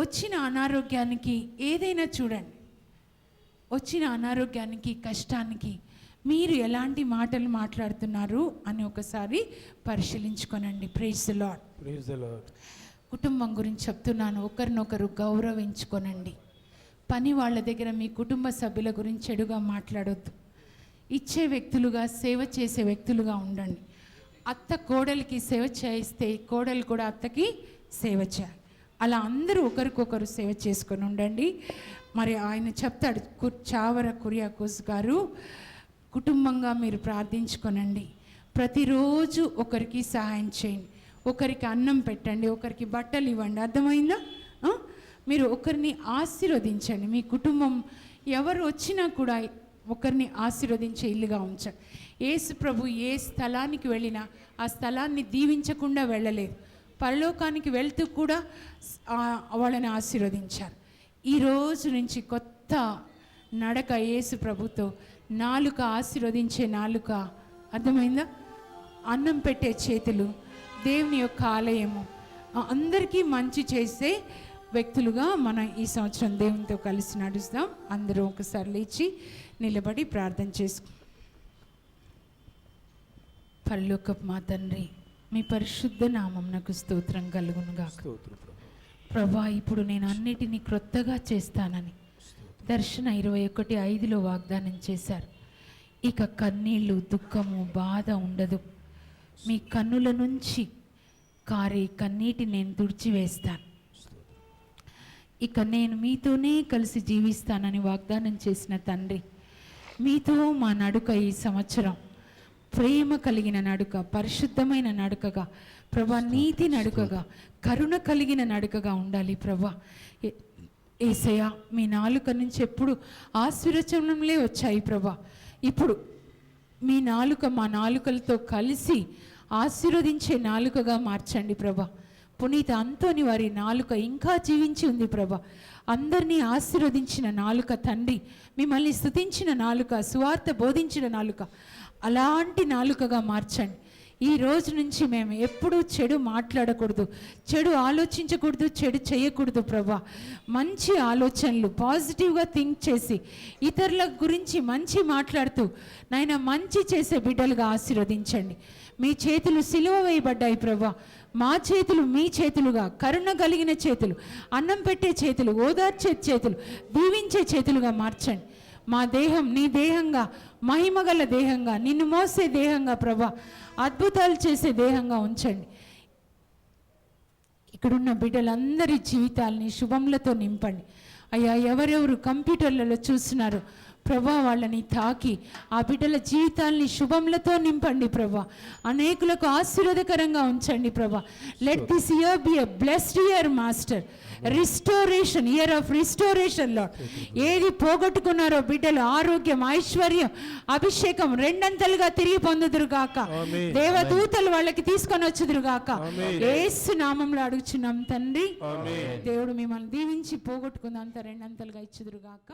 వచ్చిన అనారోగ్యానికి ఏదైనా చూడండి, వచ్చిన అనారోగ్యానికి, కష్టానికి మీరు ఎలాంటి మాటలు మాట్లాడుతున్నారు అని ఒకసారి పరిశీలించుకోనండి. Praise the lord. కుటుంబం గురించి చెప్తున్నాను. ఒకరినొకరు గౌరవించుకోనండి. పని వాళ్ళ దగ్గర మీ కుటుంబ సభ్యుల గురించి చెడుగా మాట్లాడొద్దు. ఇచ్చే వ్యక్తులుగా, సేవ చేసే వ్యక్తులుగా ఉండండి. అత్త కోడలికి సేవ చేయిస్తే కోడలు కూడా అత్తకి సేవ చేయాలి. అలా అందరూ ఒకరికొకరు సేవ చేసుకొని ఉండండి. మరి ఆయన చెప్తాడు, చావర కురియాకోస్ గారు, కుటుంబంగా మీరు ప్రార్థించుకోనండి. ప్రతిరోజు ఒకరికి సహాయం చేయండి, ఒకరికి అన్నం పెట్టండి, ఒకరికి బట్టలు ఇవ్వండి. అర్థమైందా? మీరు ఒకరిని ఆశీర్వదించండి. మీ కుటుంబం ఎవరు వచ్చినా కూడా ఒకరిని ఆశీర్వదించే ఇల్లుగా ఉంచండి. యేసు ప్రభు ఏ స్థలానికి వెళ్ళినా ఆ స్థలాన్ని దీవించకుండా వెళ్ళలేదు. పరలోకానికి వెళ్తూ కూడా వాళ్ళని ఆశీర్వదించారు. ఈ రోజు నుంచి కొత్త నడక యేసు ప్రభుతో నాలుక ఆశీర్వదించే నాలుక, అర్థమైందా? అన్నం పెట్టే చేతులు, దేవుని యొక్క ఆలయము, అందరికీ మంచి చేసే వ్యక్తులుగా మనం ఈ సంవత్సరం దేవునితో కలిసి నడుస్తాం. అందరూ ఒకసారి లేచి నిలబడి ప్రార్థన చేసుకు. పరలోకపు మా తండ్రి, మీ పరిశుద్ధ నామమునకు స్తోత్రం కలుగునుగాక. ప్రభా, ఇప్పుడు నేను అన్నిటినీ క్రొత్తగా చేస్తానని దర్శన 21:5 వాగ్దానం చేశారు. ఇక కన్నీళ్ళు, దుఃఖము, బాధ ఉండదు. మీ కన్నుల నుంచి కారే కన్నీటి నేను తుడిచివేస్తాను. ఇక నేను మీతోనే కలిసి జీవిస్తానని వాగ్దానం చేసిన తండ్రి, మీతో మా నడుక ఈ సంవత్సరం ప్రేమ కలిగిన నడుక, పరిశుద్ధమైన నడుకగా ప్రభా, నీతి నడుకగా, కరుణ కలిగిన నడుకగా ఉండాలి ప్రభా. యేసయ్య, మీ నాలుక నుంచి ఎప్పుడు ఆశీర్వచనంలే వచ్చాయి ప్రభా. ఇప్పుడు మీ నాలుక మా నాలుకలతో కలిసి ఆశీర్వదించే నాలుకగా మార్చండి ప్రభా. పునీత అంతోని వారి నాలుక ఇంకా జీవించి ఉంది ప్రభా. అందరినీ ఆశీర్వదించిన నాలుక తండ్రి, మిమ్మల్ని స్తుతించిన నాలుక, సువార్త బోధించిన నాలుక, అలాంటి నాలుకగా మార్చండి. ఈ రోజు నుంచి మేము ఎప్పుడూ చెడు మాట్లాడకూడదు, చెడు ఆలోచించకూడదు, చెడు చేయకూడదు ప్రభా. మంచి ఆలోచనలు, పాజిటివ్గా థింక్ చేసి ఇతరుల గురించి మంచి మాట్లాడుతూ నాయన మంచి చేసే బిడ్డలుగా ఆశీర్వదించండి. మీ చేతులు సిలువ వేయబడ్డాయి ప్రభా. మా చేతులు మీ చేతులుగా, కరుణ కలిగిన చేతులు, అన్నం పెట్టే చేతులు, ఓదార్చే చేతులు, దీవించే చేతులుగా మార్చండి. మా దేహం నీ దేహంగా, మహిమగల దేహంగా, నిన్ను మోసే దేహంగా ప్రభా, అద్భుతాలు చేసే దేహంగా ఉంచండి. ఇక్కడున్న బిడ్డలందరి జీవితాలని శుభములతో నింపండి అయ్యా. ఎవరెవరు కంప్యూటర్లలో చూస్తున్నారో ప్రభా, వాళ్ళని తాకి ఆ బిడ్డల జీవితాల్ని శుభములతో నింపండి ప్రభా. అనేకులకు ఆశీర్వాదకరంగా ఉంచండి ప్రభా. Let this year B a blessed year master. Restoration, year of restoration లో ఏది పోగొట్టుకున్నారో బిడ్డలు ఆరోగ్యం, ఐశ్వర్యం, అభిషేకం రెండంతలుగా తిరిగి పొందుదురు గాక. దేవదూతలు వాళ్ళకి తీసుకొని వచ్చుదురు గాక. యేసు నామంలో అడుగుచున్నాం తండ్రి. దేవుడు మిమ్మల్ని దీవించి పోగొట్టుకుందంత రెండంతలుగా ఇచ్చుదురు గాక.